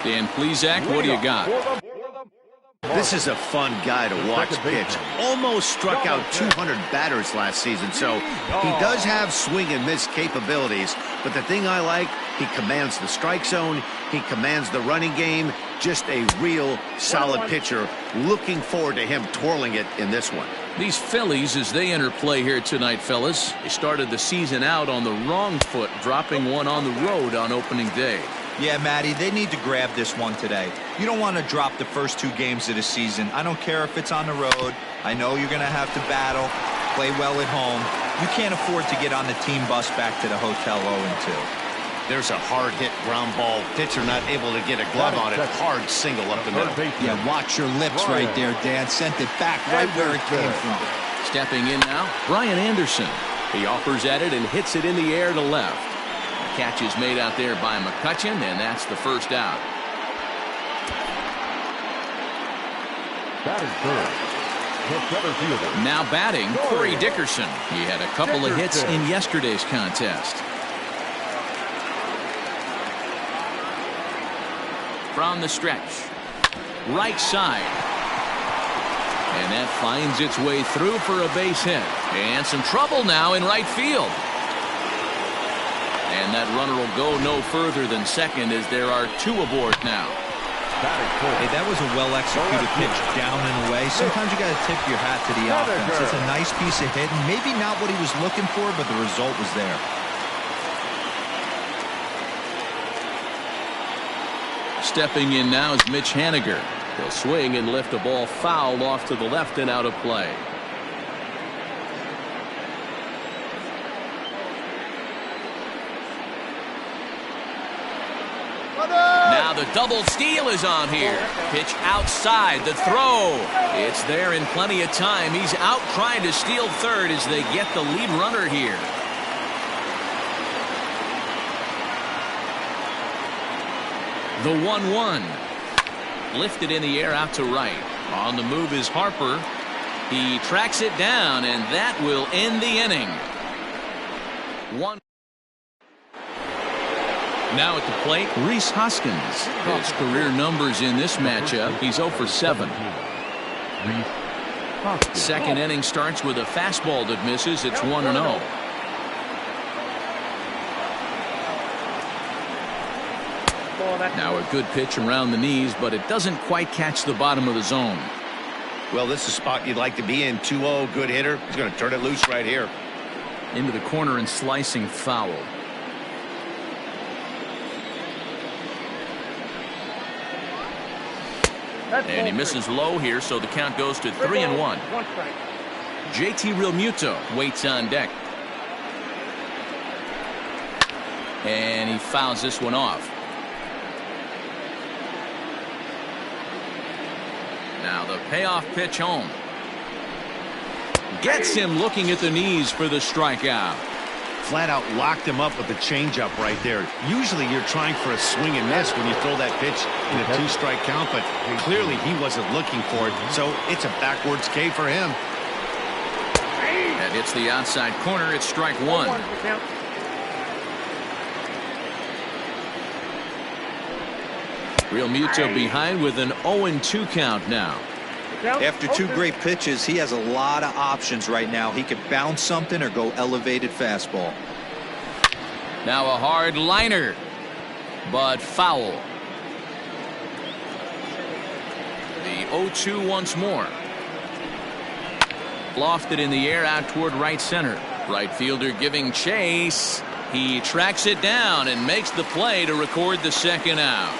Dan Plesac, what do you got? This is a fun guy to watch pitch. Almost struck out 200 batters last season, so he does have swing and miss capabilities. But the thing I like, he commands the strike zone, he commands the running game. Just a real solid pitcher. Looking forward to him twirling it in this one. These Phillies, as they enter play here tonight, fellas, they started the season out on the wrong foot, dropping one on the road on opening day. Yeah, Matty, they need to grab this one today. You don't want to drop the first 2 games of the season. I don't care if it's on the road. I know you're going to have to battle, play well at home. You can't afford to get on the team bus back to the hotel 0-2. There's a hard hit ground ball. Pitcher not able to get a glove on it. Hard single up the middle. Yeah, watch your lips right there, Dan. Sent it back right where it came from. Stepping in now, Brian Anderson. He offers at it and hits it in the air to left. Catch is made out there by McCutchen, and that's the first out. Batting third, the center fielder. Now batting, Corey Dickerson. He had a couple of hits in yesterday's contest. From the stretch, right side. And that finds its way through for a base hit. And some trouble now in right field. And that runner will go no further than second as there are 2 aboard now. Hey, that was a well-executed pitch down and away. Sometimes you got to tip your hat to the offense. It's a nice piece of hitting. Maybe not what he was looking for, but the result was there. Stepping in now is Mitch Haniger. He'll swing and lift a ball foul off to the left and out of play. Now the double steal is on here. Pitch outside, the throw. It's there in plenty of time. He's out trying to steal third as they get the lead runner here. The 1-1. Lifted in the air out to right. On the move is Harper. He tracks it down, and that will end the inning. Now at the plate, Rhys Hoskins. His career numbers in this matchup, he's 0 for 7. Second inning starts with a fastball that misses. It's 1-0. Now a good pitch around the knees, but it doesn't quite catch the bottom of the zone. Well, this is a spot you'd like to be in. 2-0, good hitter. He's going to turn it loose right here. Into the corner and slicing foul. And he misses low here, so the count goes to 3-1. JT Realmuto waits on deck. And he fouls this one off. Now the payoff pitch home. Gets him looking at the knees for the strikeout. Flat out locked him up with the changeup right there. Usually you're trying for a swing and miss when you throw that pitch in a 2-strike count, but clearly he wasn't looking for it, so it's a backwards K for him. That hits the outside corner. It's strike one. Realmuto behind with an 0-2 count now. After two great pitches, he has a lot of options right now. He could bounce something or go elevated fastball. Now a hard liner, but foul. The 0-2 once more. Lofted in the air out toward right center. Right fielder giving chase. He tracks it down and makes the play to record the second out.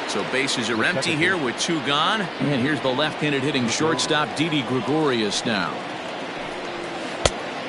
So bases are empty here with two gone. And here's the left-handed hitting shortstop Didi Gregorius now.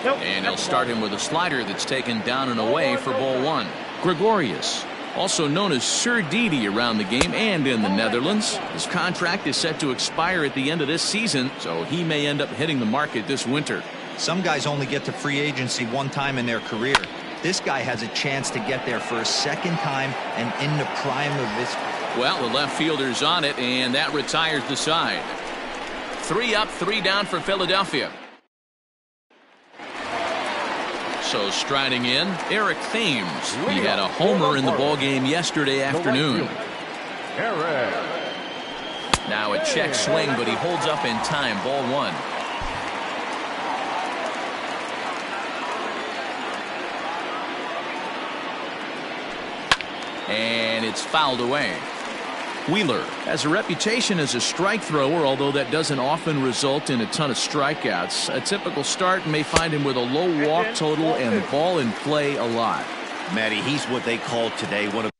And he'll start him with a slider that's taken down and away for ball one. Gregorius, also known as Sir Didi around the game and in the Netherlands. His contract is set to expire at the end of this season, so he may end up hitting the market this winter. Some guys only get to free agency one time in their career. This guy has a chance to get there for a second time and in the prime of his. Well, the left fielder's on it, and that retires the side. 3 up, 3 down for Philadelphia. So striding in, Eric Thames. He had a homer in the ballgame yesterday afternoon. Now a check swing, but he holds up in time. Ball one. And it's fouled away. Wheeler has a reputation as a strike thrower, although that doesn't often result in a ton of strikeouts. A typical start may find him with a low walk total and ball in play a lot. Matty, he's what they call today one of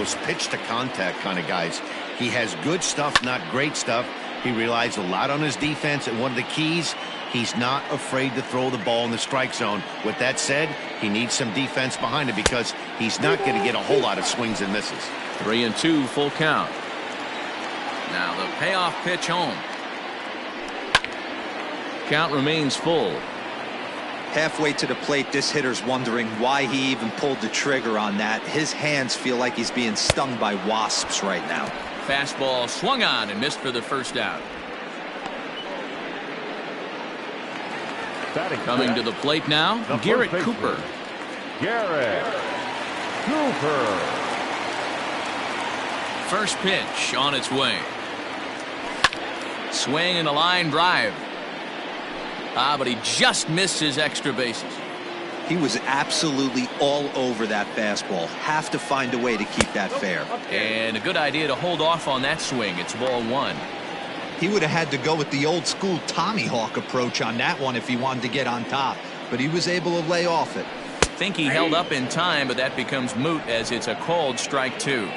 those pitch to contact kind of guys. He has good stuff, not great stuff. He relies a lot on his defense, and one of the keys, he's not afraid to throw the ball in the strike zone. With that said, he needs some defense behind him because he's not going to get a whole lot of swings and misses. 3-2, full count. Now the payoff pitch home. Count remains full. Halfway to the plate, this hitter's wondering why he even pulled the trigger on that. His hands feel like he's being stung by wasps right now. Fastball swung on and missed for the first out. Coming to the plate now, Garrett Cooper. Garrett Cooper. First pitch on its way. Swing and a line drive. But he just missed his extra bases. He was absolutely all over that fastball. Have to find a way to keep that fair. And a good idea to hold off on that swing. It's ball one. He would have had to go with the old school Tommy Hawk approach on that one if he wanted to get on top. But he was able to lay off it. Think he held up in time, but that becomes moot as it's a called strike two.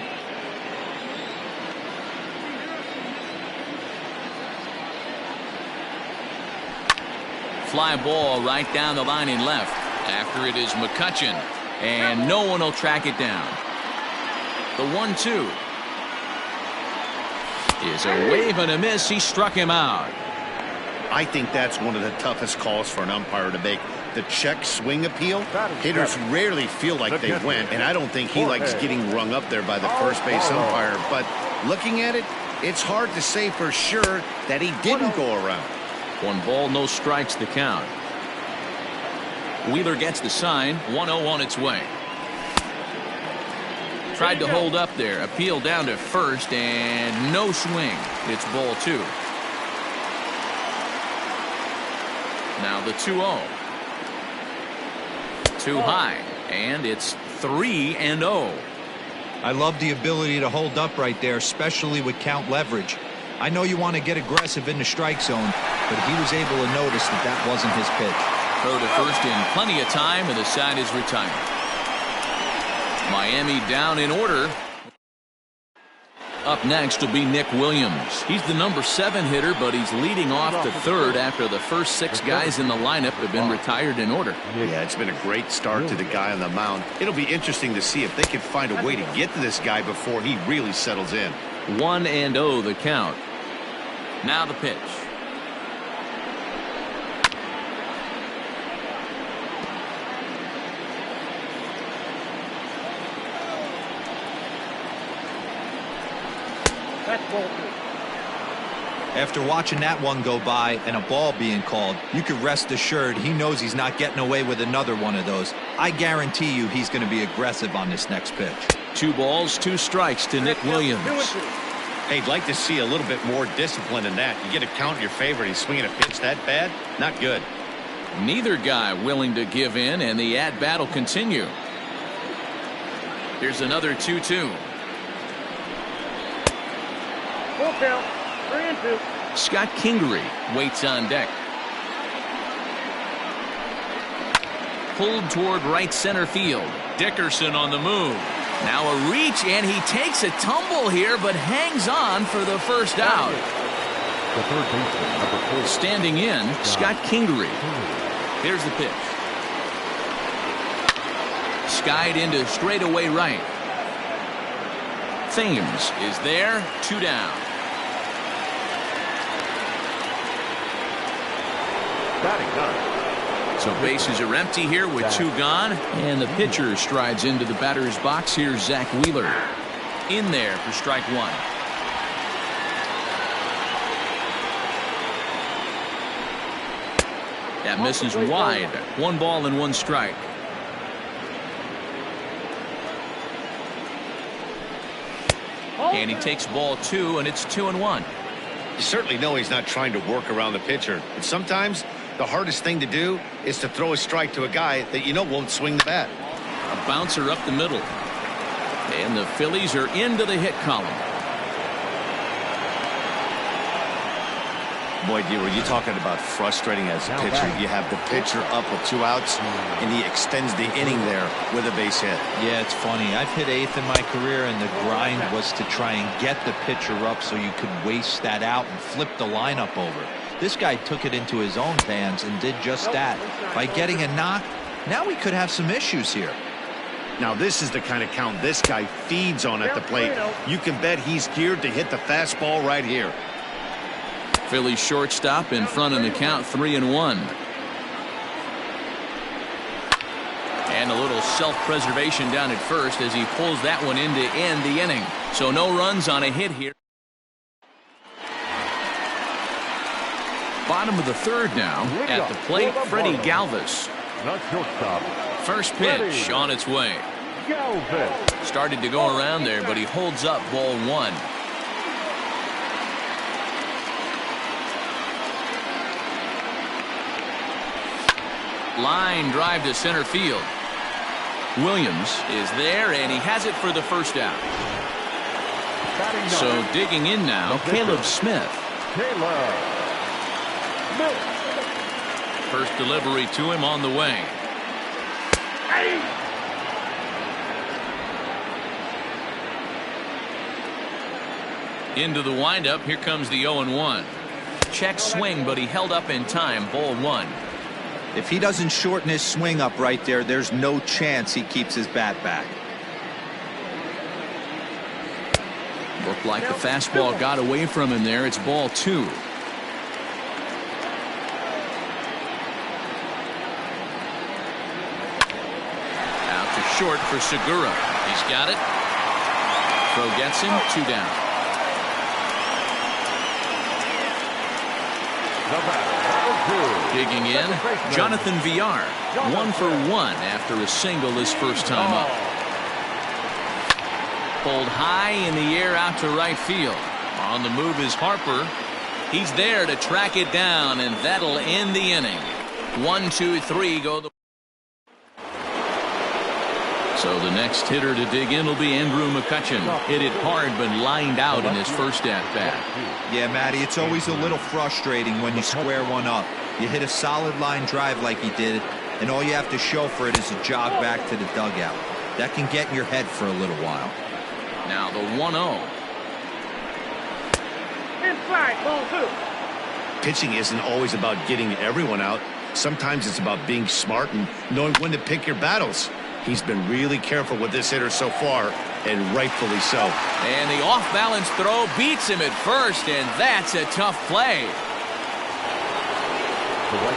Fly ball right down the line in left. After it is McCutchen, and no one will track it down. The 1-2 is a wave and a miss. He struck him out. I think that's one of the toughest calls for an umpire to make. The check swing appeal. Hitters rarely feel like they went, and I don't think he likes getting rung up there by the first base umpire. But looking at it, it's hard to say for sure that he didn't go around. 1 ball, no strikes, the count. Wheeler gets the sign. 1-0 on its way. Tried to hold up there. Appeal down to first, and no swing. It's ball 2. Now the 2-0. Too high, and it's 3-0. I love the ability to hold up right there, especially with count leverage. I know you want to get aggressive in the strike zone, but he was able to notice that that wasn't his pitch. Throw to first in plenty of time, and the side is retired. Miami down in order. Up next will be Nick Williams. He's the number 7 hitter, but he's leading off the third after the first 6 guys in the lineup have been retired in order. Yeah, it's been a great start to the guy on the mound. It'll be interesting to see if they can find a way to get to this guy before he really settles in. 1-0 the count. Now the pitch. After watching that one go by and a ball being called, you can rest assured he knows he's not getting away with another one of those. I guarantee you he's going to be aggressive on this next pitch. 2 balls, 2 strikes to Nick Williams. Hey, I'd like to see a little bit more discipline in that. You get a count in your favor, he's swinging a pitch that bad? Not good. Neither guy willing to give in, and the at-bat will continue. Here's another 2-2. Full count. 3-2. Scott Kingery waits on deck. Pulled toward right center field. Dickerson on the move. Now a reach, and he takes a tumble here, but hangs on for the first out. The third baseman, number 4. Standing in, Scott Kingery. Here's the pitch. Skied into straightaway right. Thames is there, 2 down. Batting 9. So bases are empty here with 2 gone, and the pitcher strides into the batter's box. Here's Zach Wheeler in there for strike 1. That misses wide. 1 ball and 1 strike. And he takes ball 2, and it's 2-1. You certainly know he's not trying to work around the pitcher, but sometimes the hardest thing to do is to throw a strike to a guy that you know won't swing the bat. A bouncer up the middle. And the Phillies are into the hit column. Boy, D, were you talking about frustrating as a pitcher? You have the pitcher up with 2 outs, and he extends the inning there with a base hit. Yeah, it's funny. I've hit 8th in my career, and the grind was to try and get the pitcher up so you could waste that out and flip the lineup over. This guy took it into his own hands and did just that. By getting a knock, now we could have some issues here. Now, this is the kind of count this guy feeds on at the plate. You can bet he's geared to hit the fastball right here. Phillies shortstop in front in the count, 3-1. And a little self-preservation down at first as he pulls that one in to end the inning. So no runs on a hit here. Bottom of the third now. At the plate, Freddie Galvis. The shortstop. First pitch on its way. Galvis. Started to go around there, but he holds up ball 1. Line drive to center field. Williams is there, and he has it for the first out. So digging in now, Caleb Smith. First delivery to him on the way. Into the windup. Here comes the 0-1. Check swing, but he held up in time. Ball 1. If he doesn't shorten his swing up right there, there's no chance he keeps his bat back. Looked like the fastball got away from him there. It's ball 2. Out to short for Segura. He's got it. Throw gets him. 2 down. Digging in, Jonathan Villar, 1 for 1 after a single his first time up. Pulled high in the air out to right field. On the move is Harper. He's there to track it down, and that'll end the inning. 1, 2, 3 go the. So the next hitter to dig in will be Andrew McCutchen. Hit it hard but lined out in his first at-bat. Yeah, Matty, it's always a little frustrating when you square one up. You hit a solid line drive like he did, and all you have to show for it is a jog back to the dugout. That can get in your head for a little while. Now the 1-0. Inside, ball 2. Pitching isn't always about getting everyone out. Sometimes it's about being smart and knowing when to pick your battles. He's been really careful with this hitter so far, and rightfully so. And the off-balance throw beats him at first, and that's a tough play.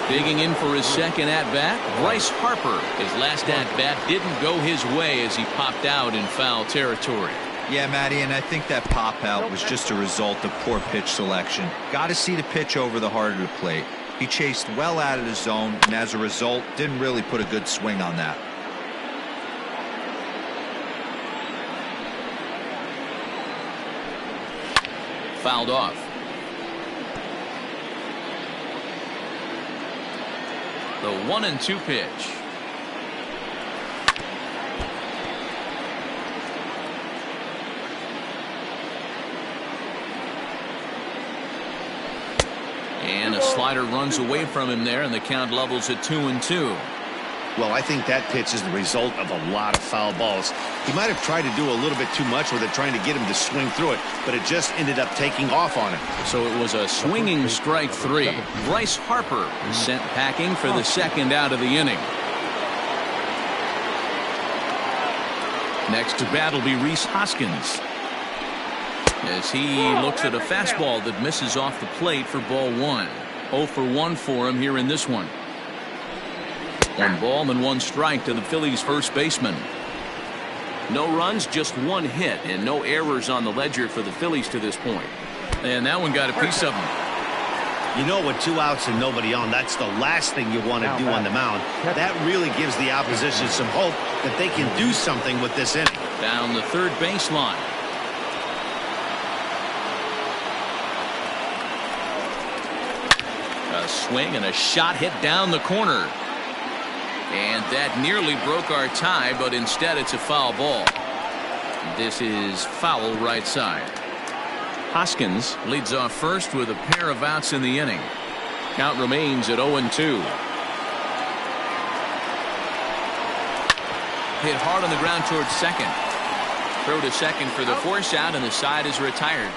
Digging in for his second at-bat, Bryce Harper. His last at-bat didn't go his way as he popped out in foul territory. Yeah, Matty, and I think that pop-out was just a result of poor pitch selection. Got to see the pitch over the heart of the plate. He chased well out of the zone, and as a result, didn't really put a good swing on that. Fouled off. The 1-2 pitch. And a slider runs away from him there, and the count levels at 2-2. Well, I think that pitch is the result of a lot of foul balls. He might have tried to do a little bit too much with it, trying to get him to swing through it, but it just ended up taking off on him. So it was a swinging strike 3. Bryce Harper sent packing for the second out of the inning. Next to bat will be Rhys Hoskins, as he looks at a fastball that misses off the plate for ball 1. 0 for 1 for him here in this one. 1 ball and 1 strike to the Phillies first baseman. No runs, just 1 hit, and no errors on the ledger for the Phillies to this point. And that one got a piece of him. You know, with 2 outs and nobody on, that's the last thing you want to do on the mound. That really gives the opposition some hope that they can do something with this inning. Down the third baseline. A swing and a shot hit down the corner. And that nearly broke our tie, but instead it's a foul ball. This is foul right side. Hoskins leads off first with a pair of outs in the inning. Count remains at 0-2. Hit hard on the ground towards second. Throw to second for the force out, and the side is retired.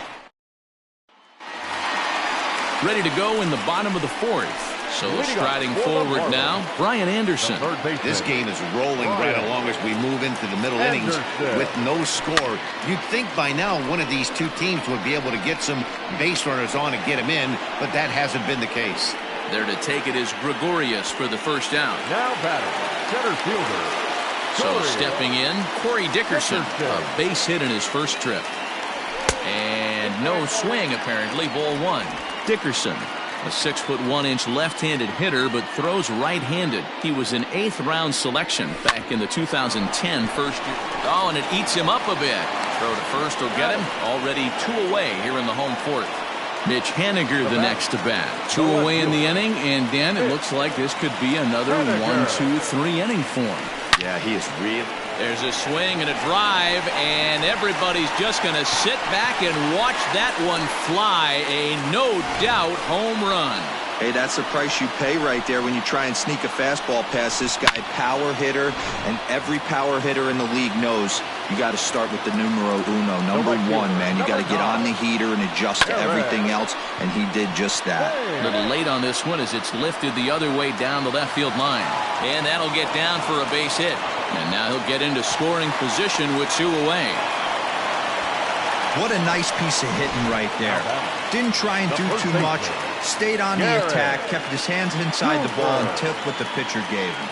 Ready to go in the bottom of the fourth. So striding forward now, Brian Anderson. This game is rolling right along as we move into the middle innings with no score. You'd think by now one of these two teams would be able to get some base runners on and get them in, but that hasn't been the case. There to take it is Gregorius for the first down. Now batting, center fielder. So stepping in, Corey Dickerson, a base hit in his first trip. And no swing apparently, ball one. Dickerson, a 6'1" left-handed hitter, but throws right-handed. He was an 8th round selection back in the 2010 first year. Oh, and it eats him up a bit. Throw to first will get him. Already 2 away here in the home fourth. Mitch Haniger the next to bat. 2 away in the inning, and Dan, it looks like this could be another 1-2-3 inning for him. Yeah, he is real. There's a swing and a drive, and everybody's just going to sit back and watch that one fly. A no-doubt home run. Hey, that's the price you pay right there when you try and sneak a fastball past this guy. Power hitter, and every power hitter in the league knows you got to start with the numero uno, number one, man. You got to get on the heater and adjust to everything else, and he did just that. A little late on this one as it's lifted the other way down the left field line. And that'll get down for a base hit. And now he'll get into scoring position with 2 away. What a nice piece of hitting right there. Didn't try and do too much. Stayed on the attack, kept his hands inside the ball, and took what the pitcher gave him.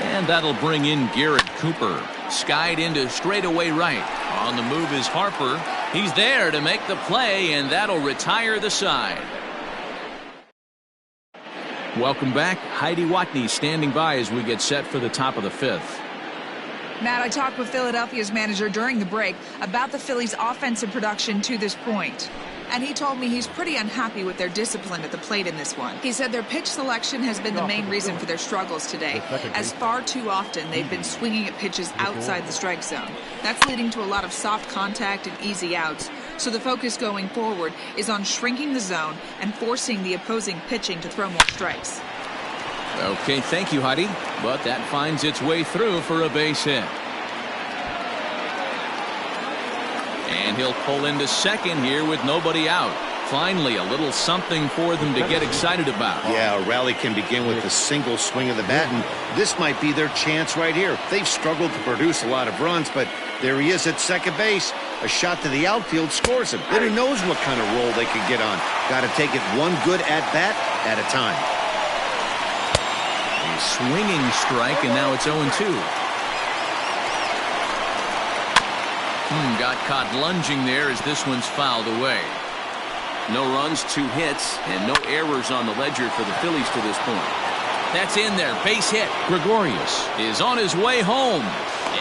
And that'll bring in Garrett Cooper. Skied into straightaway right. On the move is Harper. He's there to make the play, and that'll retire the side. Welcome back. Heidi Watney standing by as we get set for the top of the 5th. Matt, I talked with Philadelphia's manager during the break about the Phillies' offensive production to this point. And he told me he's pretty unhappy with their discipline at the plate in this one. He said their pitch selection has been the main reason for their struggles today, as far too often they've been swinging at pitches outside the strike zone. That's leading to a lot of soft contact and easy outs. So the focus going forward is on shrinking the zone and forcing the opposing pitching to throw more strikes. Okay, thank you, Heidi. But that finds its way through for a base hit. And he'll pull into second here with nobody out. Finally, a little something for them to get excited about. Yeah, a rally can begin with a single swing of the bat, and this might be their chance right here. They've struggled to produce a lot of runs, but there he is at second base. A shot to the outfield scores him. Then who knows what kind of roll they could get on. Got to take it one good at-bat at a time. A swinging strike, and now it's 0-2. Got caught lunging there as this one's fouled away. No runs, 2 hits, and no errors on the ledger for the Phillies to this point. That's in there. Base hit. Gregorius is on his way home.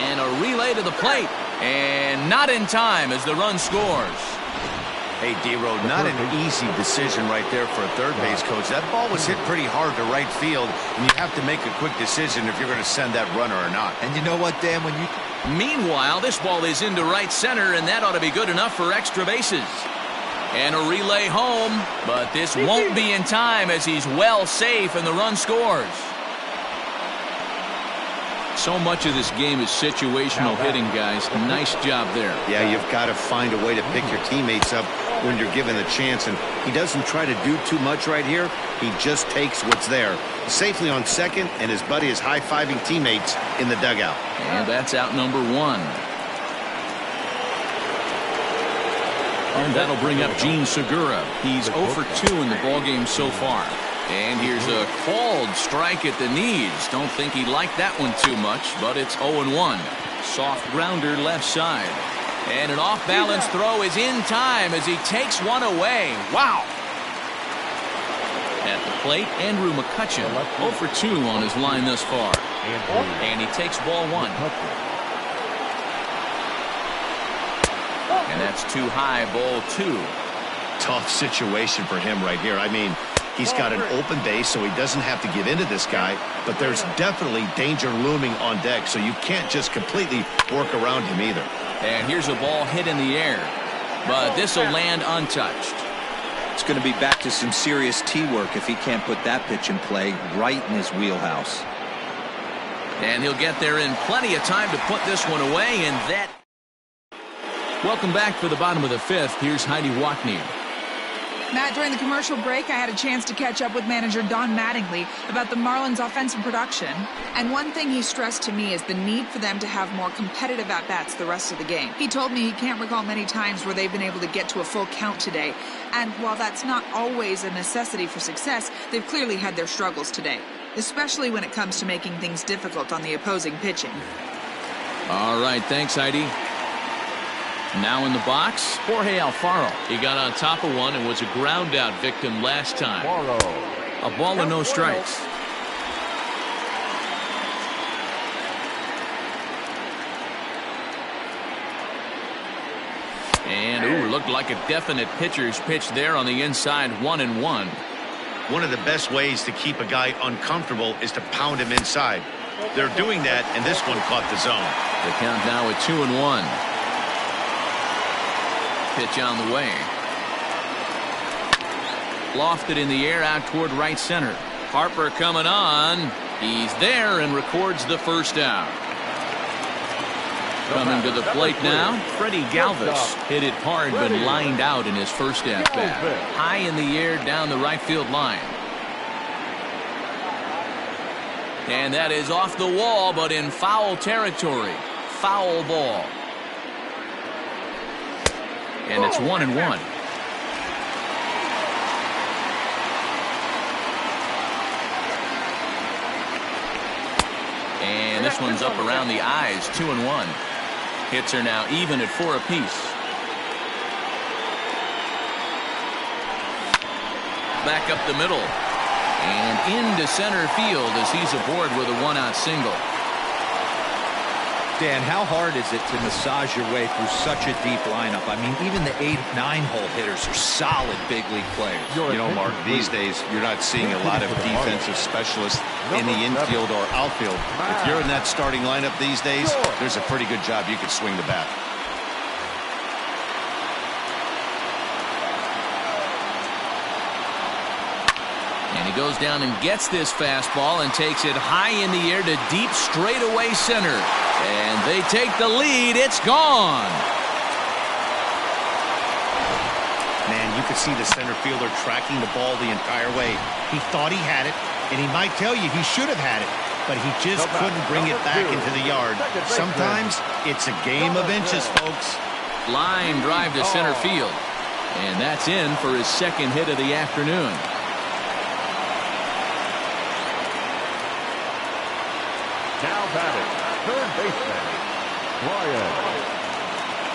And a relay to the plate. And not in time as the run scores. Hey, D-Road, not an easy decision right there for a third base coach. That ball was hit pretty hard to right field, and you have to make a quick decision if you're going to send that runner or not. And you know what, Dan, when you... Meanwhile, this ball is into right center, and that ought to be good enough for extra bases. And a relay home, but this won't be in time as he's well safe and the run scores. So much of this game is situational hitting, guys. Nice job there. Yeah, you've got to find a way to pick your teammates up when you're given the chance, and he doesn't try to do too much right here. He just takes what's there. Safely on second, and his buddy is high-fiving teammates in the dugout. And that's out number 1. And that'll bring up Gene Segura. He's 0 for 2 in the ballgame so far. And here's a called strike at the knees. Don't think he liked that one too much, but it's 0-1. Soft grounder left side. And an off-balance throw is in time as he takes one away. Wow! At the plate, Andrew McCutchen, 0 for 2 on his line thus far. And he takes ball 1. And that's too high, ball 2. Tough situation for him right here. I mean, he's got an open base, so he doesn't have to get into this guy, but there's definitely danger looming on deck, so you can't just completely work around him either. And here's a ball hit in the air. but this will land untouched. It's going to be back to some serious tee work if he can't put that pitch in play right in his wheelhouse. And he'll get there in plenty of time to put this one away, and that. Welcome back for the bottom of the fifth. Here's Heidi Watney. Matt, during the commercial break, I had a chance to catch up with manager Don Mattingly about the Marlins' offensive production. And one thing he stressed to me is the need for them to have more competitive at-bats the rest of the game. He told me he can't recall many times where they've been able to get to a full count today. And while that's not always a necessity for success, they've clearly had their struggles today, especially when it comes to making things difficult on the opposing pitching. All right, thanks, Heidi. Now in the box, Jorge Alfaro. He got on top of one and was a ground out victim last time. A ball and no strikes. And looked like a definite pitcher's pitch there on the inside, 1-1. One of the best ways to keep a guy uncomfortable is to pound him inside. They're doing that, and this one caught the zone. The count now at 2-1. Pitch on the way. Lofted in the air out toward right center. Harper coming on. He's there and records the first out. Coming to the plate now, Freddie Galvis. Hit it hard but lined out in his first at-bat. High in the air down the right field line. And that is off the wall but in foul territory. Foul ball. And it's 1-1. And this one's up around the eyes, 2-1. Hits are now even at 4 apiece. Back up the middle. And into center field as he's aboard with a one-out single. Dan, how hard is it to massage your way through such a deep lineup? I mean, even the 8-9 hole hitters are solid big league players. You know, Mark, these days you're not seeing a lot of defensive specialists in the infield or outfield. If you're in that starting lineup these days, there's a pretty good job you could swing the bat. And he goes down and gets this fastball and takes it high in the air to deep straightaway center. And they take the lead. It's gone. Man, you could see the center fielder tracking the ball the entire way. He thought he had it, and he might tell you he should have had it, but he just couldn't bring it back into the yard. Sometimes it's a game of inches, folks. Line drive to center field. And that's in for his second hit of the afternoon. Now batting, third baseman, Brian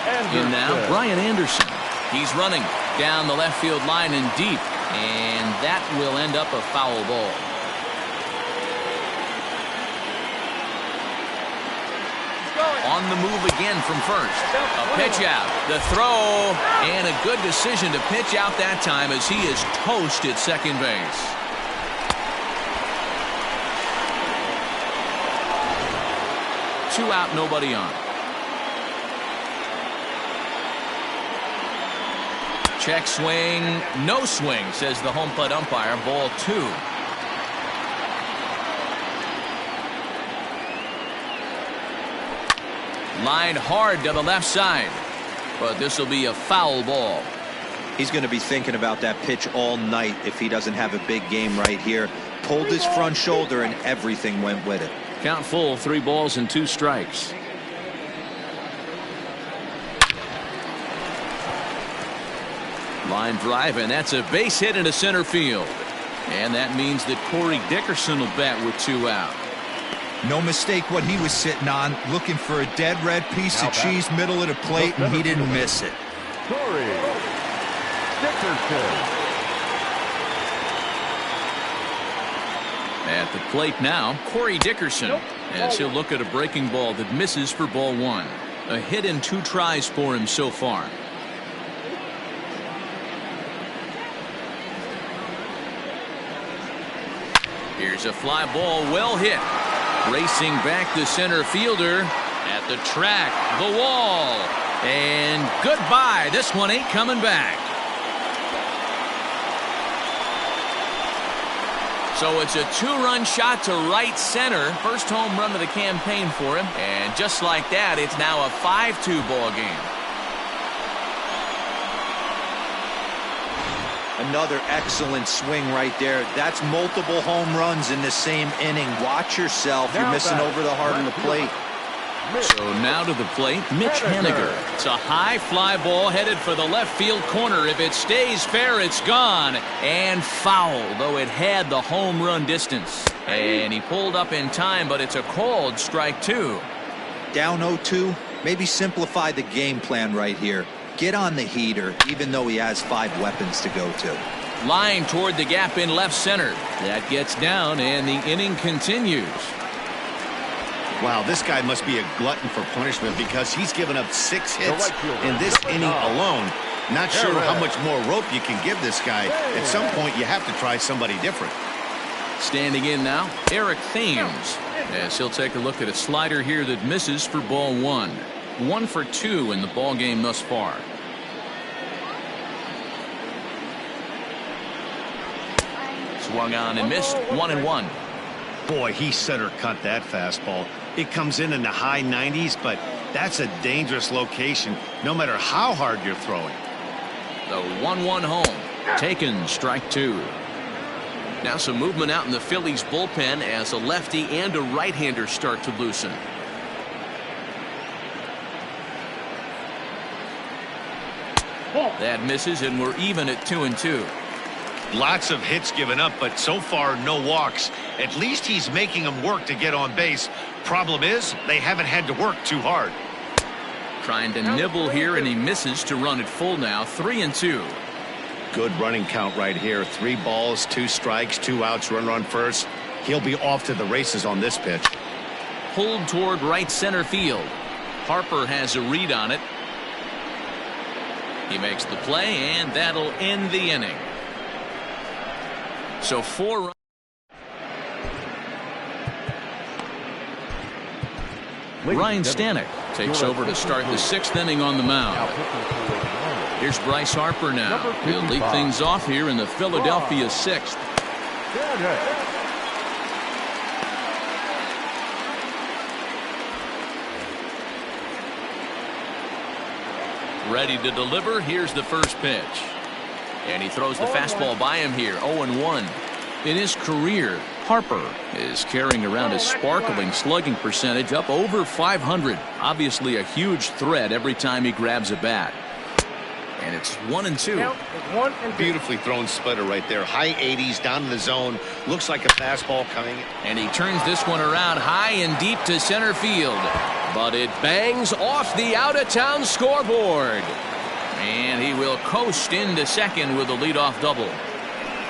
Anderson. In now, Brian Anderson. He's running down the left field line and deep, and that will end up a foul ball. On the move again from first. A pitch out, the throw, and a good decision to pitch out that time as he is toast at second base. Two out, nobody on. Check swing, no swing, says the home plate umpire. Ball 2. Lined hard to the left side, but this will be a foul ball. He's going to be thinking about that pitch all night if he doesn't have a big game right here. Pulled his front shoulder and everything went with it. Count full, 3 balls and 2 strikes. Line drive, and that's a base hit into center field. And that means that Corey Dickerson will bat with 2 out. No mistake what he was sitting on, looking for a dead red piece of cheese middle of the plate, and he didn't miss it. Corey Dickerson. At the plate now, Corey Dickerson, as he'll look at a breaking ball that misses for ball 1. A hit in 2 tries for him so far. Here's a fly ball, well hit. Racing back the center fielder at the track, the wall. And goodbye. This one ain't coming back. So it's a two-run shot to right center. First home run of the campaign for him. And just like that, it's now a 5-2 ball game. Another excellent swing right there. That's multiple home runs in the same inning. Watch yourself. You're missing over the heart of the plate. So now to the plate, Mitch Haniger. It's a high fly ball headed for the left field corner. If it stays fair, it's gone. And foul, though it had the home run distance. And he pulled up in time, but it's a called strike two. Down 0-2. Maybe simplify the game plan right here. Get on the heater, even though he has 5 weapons to go to. Line toward the gap in left center. That gets down, and the inning continues. Wow, this guy must be a glutton for punishment because he's given up 6 hits in this inning alone. Not sure how much more rope you can give this guy. At some point, you have to try somebody different. Standing in now, Eric Thames. As he'll take a look at a slider here that misses for ball 1. 1 for 2 in the ball game thus far. Swung on and missed. 1-1. Boy, he center cut that fastball. It comes in the high 90s, but that's a dangerous location no matter how hard you're throwing. The 1-1 home. Taken, strike 2. Now some movement out in the Phillies bullpen as a lefty and a right-hander start to loosen. That misses, and we're even at 2-2. Lots of hits given up, but so far no walks. At least he's making them work to get on base. Problem is, they haven't had to work too hard. Trying to nibble here, and he misses to run it full now. 3-2. Good running count right here. 3 balls, 2 strikes, 2 outs, runner on first. He'll be off to the races on this pitch. Pulled toward right center field. Harper has a read on it. He makes the play, and that'll end the inning. So 4 runs. Ryan Stanek takes over to start the 6th inning on the mound. Here's Bryce Harper now. He'll lead things off here in the Philadelphia 6th. Ready to deliver. Here's the first pitch. And he throws the fastball by him here. 0-1. In his career, Harper is carrying around his sparkling slugging percentage up over 500. Obviously a huge threat every time he grabs a bat. And it's 1-2. Beautifully thrown splitter right there. High 80s down in the zone. Looks like a fastball coming. And he turns this one around high and deep to center field. But it bangs off the out-of-town scoreboard. And he will coast into second with a leadoff double.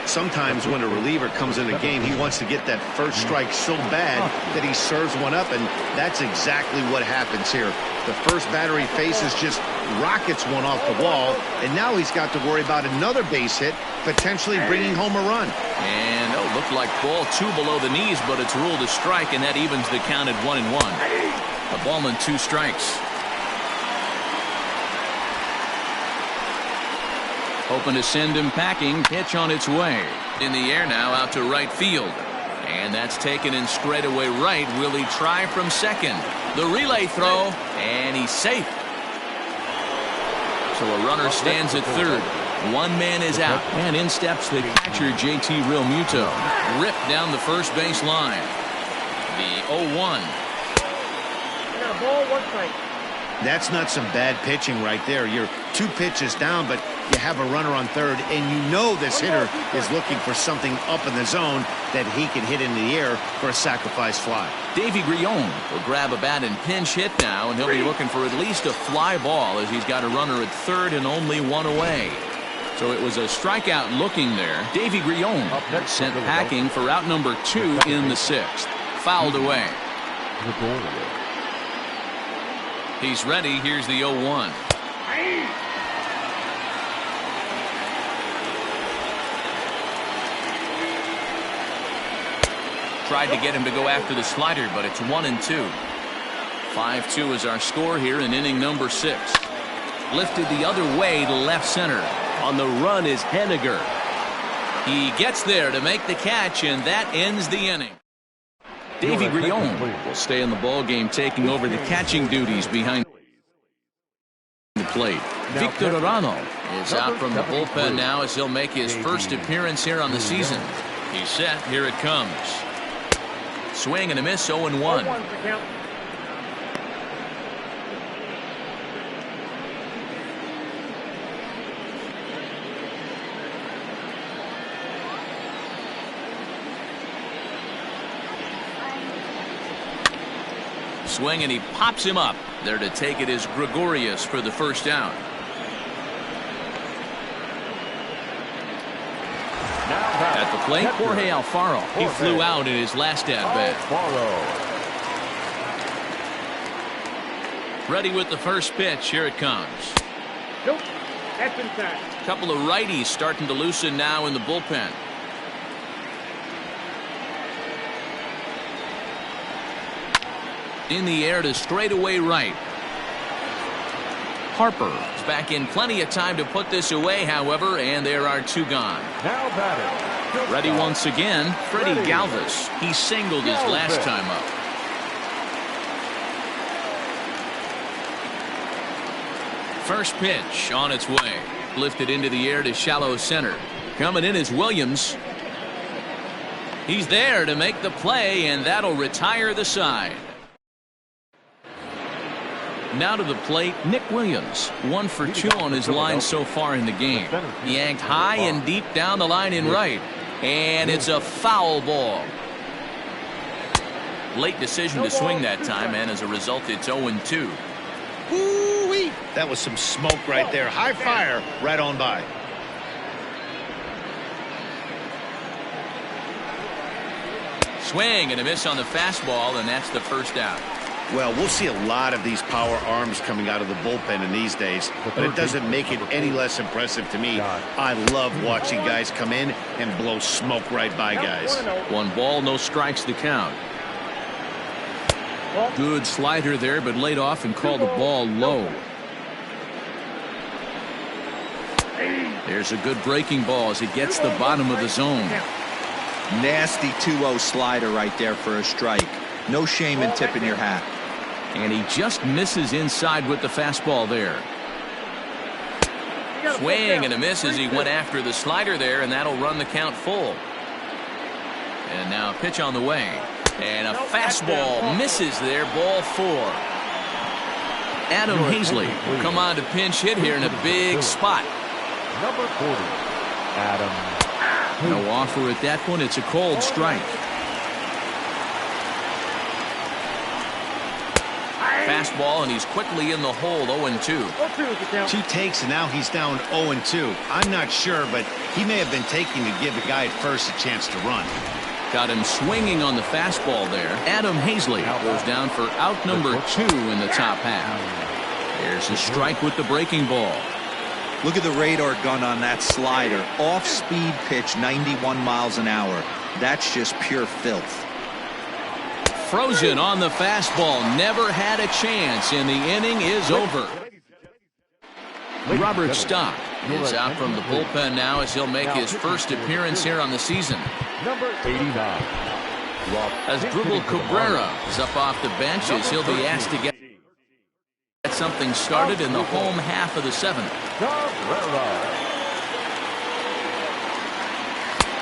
Sometimes when a reliever comes in a game, he wants to get that first strike so bad that he serves one up, and that's exactly what happens here. The first batter he faces just rockets one off the wall, and now he's got to worry about another base hit, potentially bringing home a run. And looked like ball 2 below the knees, but it's ruled a strike, and that evens the count at 1-1. A ball and 2 strikes. Hoping to send him packing. Pitch on its way. In the air now out to right field. And that's taken in straightaway right. Will he try from second? The relay throw. And he's safe. So a runner stands at third. One man is out. And in steps the catcher, JT Realmuto. Ripped down the first base line. The 0-1. Got a ball, 1 strike. That's not some bad pitching right there. You're 2 pitches down, but you have a runner on third, and you know this hitter is looking for something up in the zone that he can hit into the air for a sacrifice fly. Davy Grillon will grab a bat and pinch hit now, and he'll be looking for at least a fly ball as he's got a runner at third and only 1 away. So it was a strikeout looking there. Davy Grillon sent packing for out number 2 in the 6th. Fouled away. He's ready. Here's the 0-1. Tried to get him to go after the slider, but it's 1-2. 5-2 is our score here in inning number 6. Lifted the other way to left center. On the run is Henniger. He gets there to make the catch, and that ends the inning. Davey Grion will stay in the ball game, taking over the catching duties behind the plate. Victor Arano is out from the bullpen now as he'll make his first appearance here on the season. He's set. Here it comes. Swing and a miss, 0-1. Swing and he pops him up. There to take it is Gregorius for the first down. At the plate, Jorge Alfaro. He flew out in his last at-bat. Ready with the first pitch. Here it comes. Nope. That's inside. Couple of righties starting to loosen now in the bullpen. In the air to straightaway right. Harper is back in plenty of time to put this away, however, and there are two gone. Now batting. Ready once again, Freddie Galvis. He singled his last time up. First pitch on its way. Lifted into the air to shallow center. Coming in is Williams. He's there to make the play, and that'll retire the side. Now to the plate, Nick Williams. 1 for 2 on his line so far in the game. Yanked high and deep down the line in right. And it's a foul ball. Late decision to swing that time, and as a result, it's 0-2. Woo-wee. That was some smoke right there. High fire right on by. Swing and a miss on the fastball, and that's the first out. Well, we'll see a lot of these power arms coming out of the bullpen in these days, but it doesn't make it any less impressive to me. I love watching guys come in and blow smoke right by guys. 1 ball, no strikes, the count. Good slider there, but laid off and called the ball low. There's a good breaking ball as it gets the bottom of the zone. Nasty 2-0 slider right there for a strike. No shame in tipping your hat. And he just misses inside with the fastball there. Swing and a miss as he went after the slider there, and that'll run the count full. And now a pitch on the way. And a fastball misses there, ball 4. Adam Hazley will come on to pinch hit here in a big spot. Number 40, Adam. No offer at that point. It's a cold strike. Fastball, and he's quickly in the hole, 0-2. 2 takes, and now he's down 0-2. I'm not sure, but he may have been taking to give the guy at first a chance to run. Got him swinging on the fastball there. Adam Hazley goes down for out number 2 in the top half. There's a strike with the breaking ball. Look at the radar gun on that slider. Off-speed pitch, 91 miles an hour. That's just pure filth. Frozen on the fastball. Never had a chance, and the inning is over. Robert Stock is out from the bullpen now as he'll make his first appearance here on the season. Number 89. As Drupal Cabrera is up off the bench as he'll be asked to get something started in the home half of the 7th.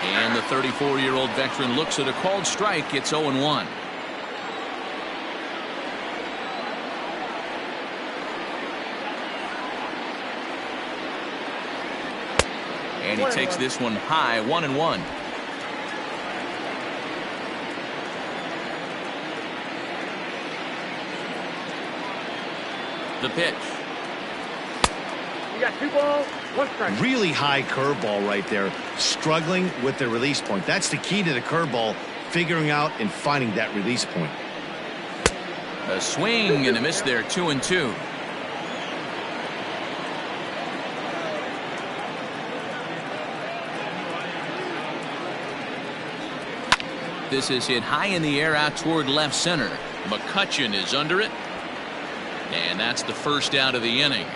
And the 34-year-old veteran looks at a called strike. It's 0-1. And he takes this one high, 1-1. The pitch. You got 2 balls, 1 strike. Really high curveball right there. Struggling with the release point. That's the key to the curveball, figuring out and finding that release point. A swing and a miss there, 2-2. This is hit high in the air out toward left center. McCutchen is under it. And that's the first out of the inning.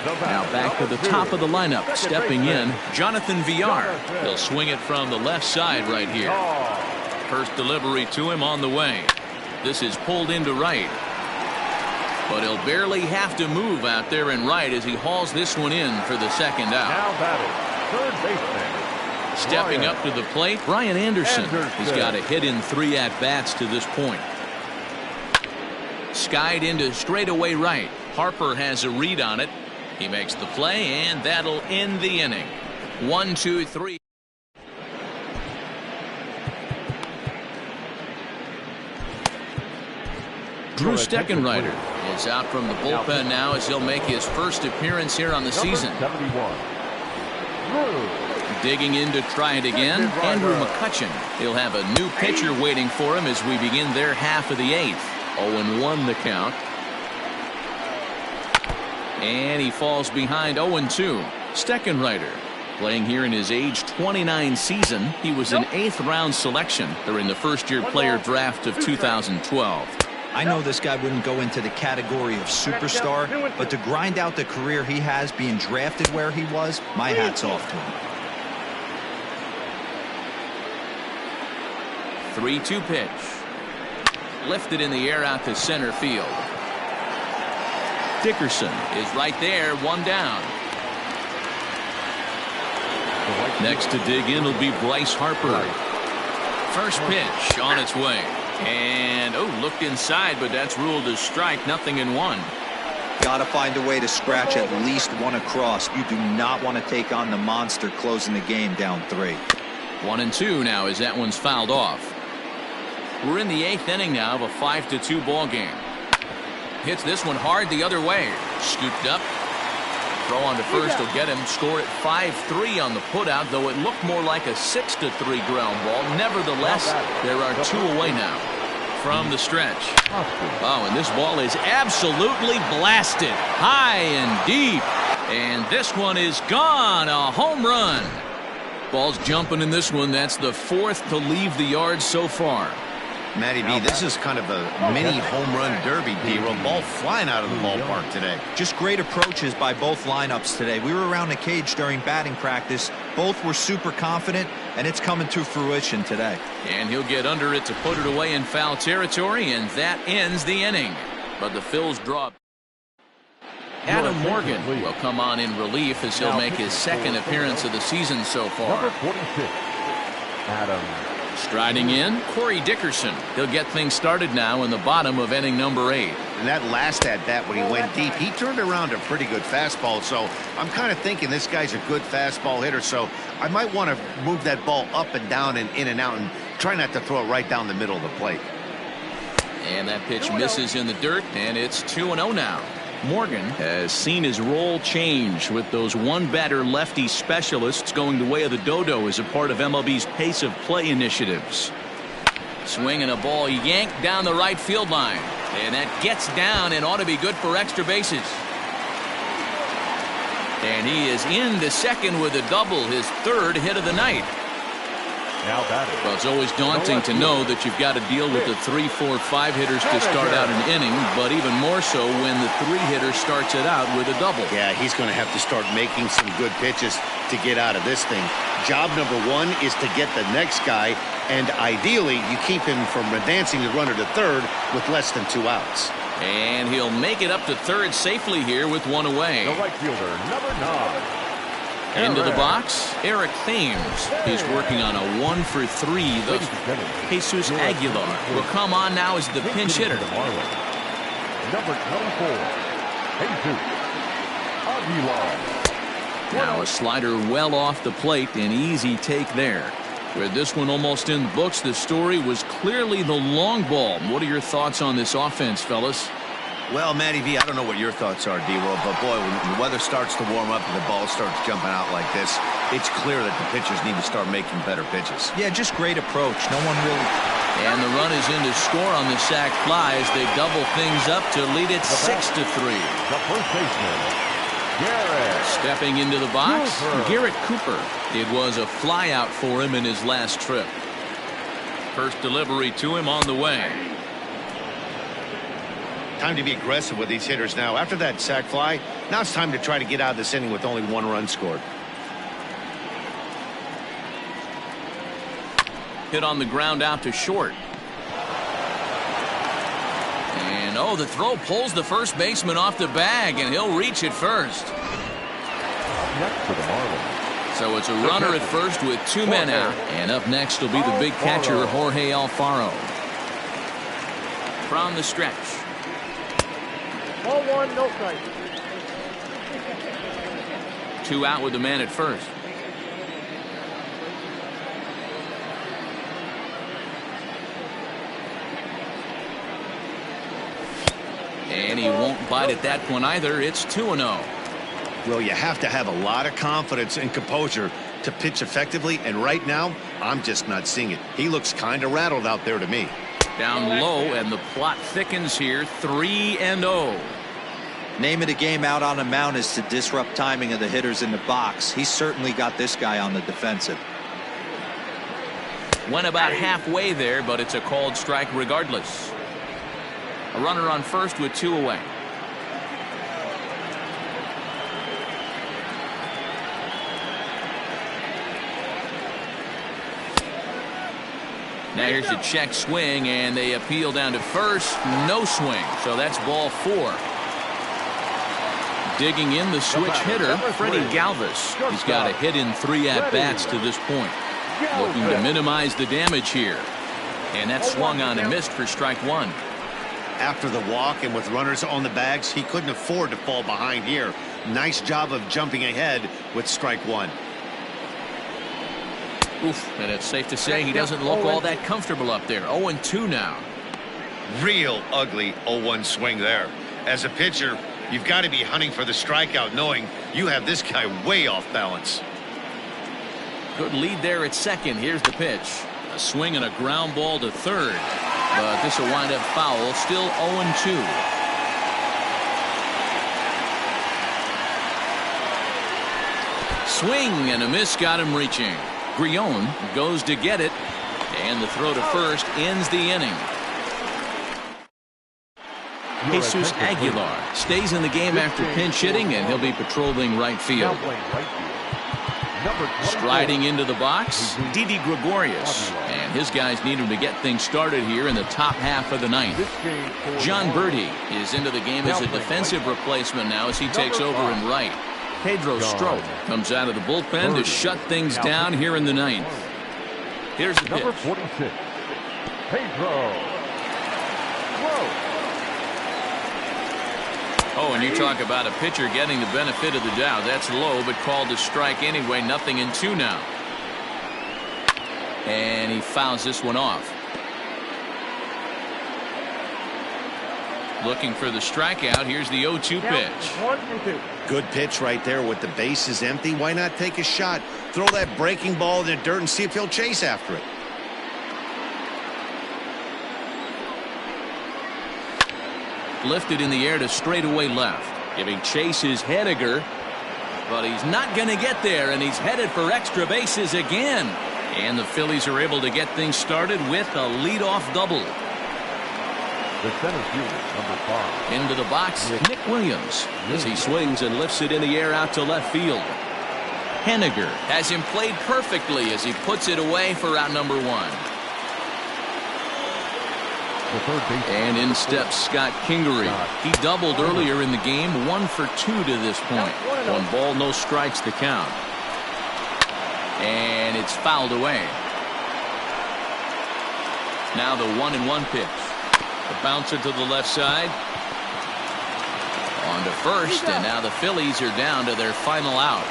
Now back to the top of the lineup. Stepping in, Jonathan Villar. He'll swing it from the left side right here. First delivery to him on the way. This is pulled into right. But he'll barely have to move out there in right as he hauls this one in for the second out. Now batting, third baseman. Stepping up to the plate, Brian Anderson. He's got a hit in 3 at-bats to this point. Skied into straightaway right. Harper has a read on it. He makes the play, and that'll end the inning. 1, 2, 3. Drew Steckenrider is out from the bullpen now as he'll make his first appearance here on the season. 71. Digging in to try it again, Andrew McCutchen. He'll have a new pitcher waiting for him as we begin their half of the 8th. 0-1 the count. And he falls behind 0-2. Steckenrider playing here in his age 29 season. He was an 8th round selection during the first-year player draft of 2012. I know this guy wouldn't go into the category of superstar, but to grind out the career he has being drafted where he was, my hat's off to him. 3-2 pitch. Lifted in the air out to center field. Dickerson is right there, 1 down. Next to dig in will be Bryce Harper. First pitch on its way. And, looked inside, but that's ruled as strike. Nothing in 1. Got to find a way to scratch at least 1 across. You do not want to take on the monster closing the game down 3. 1-2 now as that one's fouled off. We're in the 8th inning now of a 5-2 ball game. Hits this one hard the other way. Scooped up. Throw on to first will get him. Score at 5-3 on the putout, though it looked more like a 6-3 ground ball. Nevertheless, there are 2 away now from the stretch. Oh, and this ball is absolutely blasted. High and deep. And this one is gone. A home run. Ball's jumping in this one. That's the 4th to leave the yard so far. Matty B, this is kind of a mini home run derby, D-Roll. Ball flying out of the ballpark today. Just great approaches by both lineups today. We were around the cage during batting practice. Both were super confident, and it's coming to fruition today. And he'll get under it to put it away in foul territory, and that ends the inning. But the Phils drop. Adam Morgan will come on in relief as he'll make his 2nd appearance of the season so far. Number 46, Adam. Striding in, Corey Dickerson. He'll get things started now in the bottom of inning number 8. And that last at-bat when he went deep, he turned around a pretty good fastball. So I'm kind of thinking this guy's a good fastball hitter. So I might want to move that ball up and down and in and out and try not to throw it right down the middle of the plate. And that pitch misses in the dirt, and it's 2-0 now. Morgan has seen his role change with those one-batter lefty specialists going the way of the dodo as a part of MLB's pace of play initiatives. Swinging a ball yanked down the right field line, and that gets down and ought to be good for extra bases. And he is in the second with a double, his 3rd hit of the night. Now batting. Well, it's always daunting to know that you've got to deal with the 3, 4, 5 hitters to start out an inning, but even more so when the 3 hitter starts it out with a double. Yeah, he's going to have to start making some good pitches to get out of this thing. Job number 1 is to get the next guy, and ideally you keep him from advancing the runner to 3rd with less than 2 outs. And he'll make it up to 3rd safely here with 1 away. The right fielder, number 9. Into the box, Eric Thames. He's working on a 1-for-3. Thus, Jesus Aguilar will come on now as the pinch hitter. Number 24, Jesus Aguilar. Now a slider well off the plate, an easy take there. With this one almost in the books, the story was clearly the long ball. What are your thoughts on this offense, fellas? Well, Matty V, I don't know what your thoughts are, D-Roll, but boy, when the weather starts to warm up and the ball starts jumping out like this, it's clear that the pitchers need to start making better pitches. Yeah, just great approach. No one really... And the run is in to score on the sac fly as they double things up to lead it 6-3. The first baseman, Garrett. Stepping into the box, Garrett Cooper. It was a fly out for him in his last trip. First delivery to him on the way. Time to be aggressive with these hitters now. After that sac fly, now it's time to try to get out of this inning with only 1 run scored. Hit on the ground out to short. And oh, the throw pulls the first baseman off the bag, and he'll reach it first. Next for the Marlins. So it's a runner at first with 2 men out. And up next will be the big catcher, Jorge Alfaro. From the stretch. Ball 1, no strike. 2 out with the man at first. And he won't bite at that point either. It's 2-0. Well, you have to have a lot of confidence and composure to pitch effectively, and right now, I'm just not seeing it. He looks kind of rattled out there to me. Down low, and the plot thickens here. 3-0. Name of the game out on the mound is to disrupt timing of the hitters in the box. He's certainly got this guy on the defensive. Went about halfway there, but it's a called strike regardless. A runner on first with 2 away. Now here's a check swing, and they appeal down to first. No swing, so that's ball 4. Digging in the switch hitter, Freddie Galvis. He's got a hit in 3 at-bats to this point. Looking to minimize the damage here. And that swung on and missed for strike 1. After the walk and with runners on the bags, he couldn't afford to fall behind here. Nice job of jumping ahead with strike 1. Oof, and it's safe to say he doesn't look all that comfortable up there. 0-2 now. Real ugly 0-1 swing there. As a pitcher, you've got to be hunting for the strikeout, knowing you have this guy way off balance. Good lead there at second. Here's the pitch. A swing and a ground ball to third. But this will wind up foul. Still 0-2. Swing and a miss got him reaching. Grion goes to get it, and the throw to first ends the inning. Jesus Aguilar stays in the game after pinch hitting, and he'll be patrolling right field. Striding into the box, Didi Gregorius, and his guys need him to get things started here in the top half of the ninth. John Birdie is into the game as a defensive replacement now as he takes over in right. Pedro Strop comes out of the bullpen to shut things down here in the ninth. Here's the pitch. Number 46, Pedro. Oh, and you talk about a pitcher getting the benefit of the doubt. That's low, but called to strike anyway. 0-2 now. And he fouls this one off. Looking for the strikeout. Here's the 0-2 pitch. 1-2. Good pitch right there with the bases empty. Why not take a shot? Throw that breaking ball in the dirt and see if he'll chase after it. Lifted in the air to straightaway left. Giving chase is Henniger. But he's not going to get there, and he's headed for extra bases again. And the Phillies are able to get things started with a leadoff double. The center fielder, number 5. Into the box, Nick Williams, as he swings and lifts it in the air out to left field. Henniger has him played perfectly as he puts it away for out number 1. And in steps Scott Kingery. He doubled earlier in the game, 1 for 2 to this point. 1 ball, no strikes to count. And it's fouled away. Now the 1-1 pitch. The bouncer to the left side. On to first, and now the Phillies are down to their final out.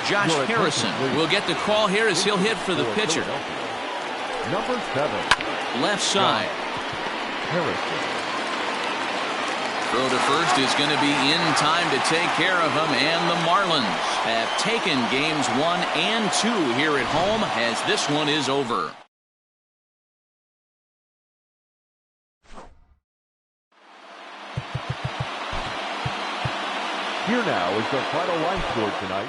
Josh Harrison will get the call here as he'll hit for the pitcher. Number 7. Left side. Harrison. Throw to first is going to be in time to take care of him, and the Marlins have taken games 1 and 2 here at home as this one is over. Here now is the final line score tonight.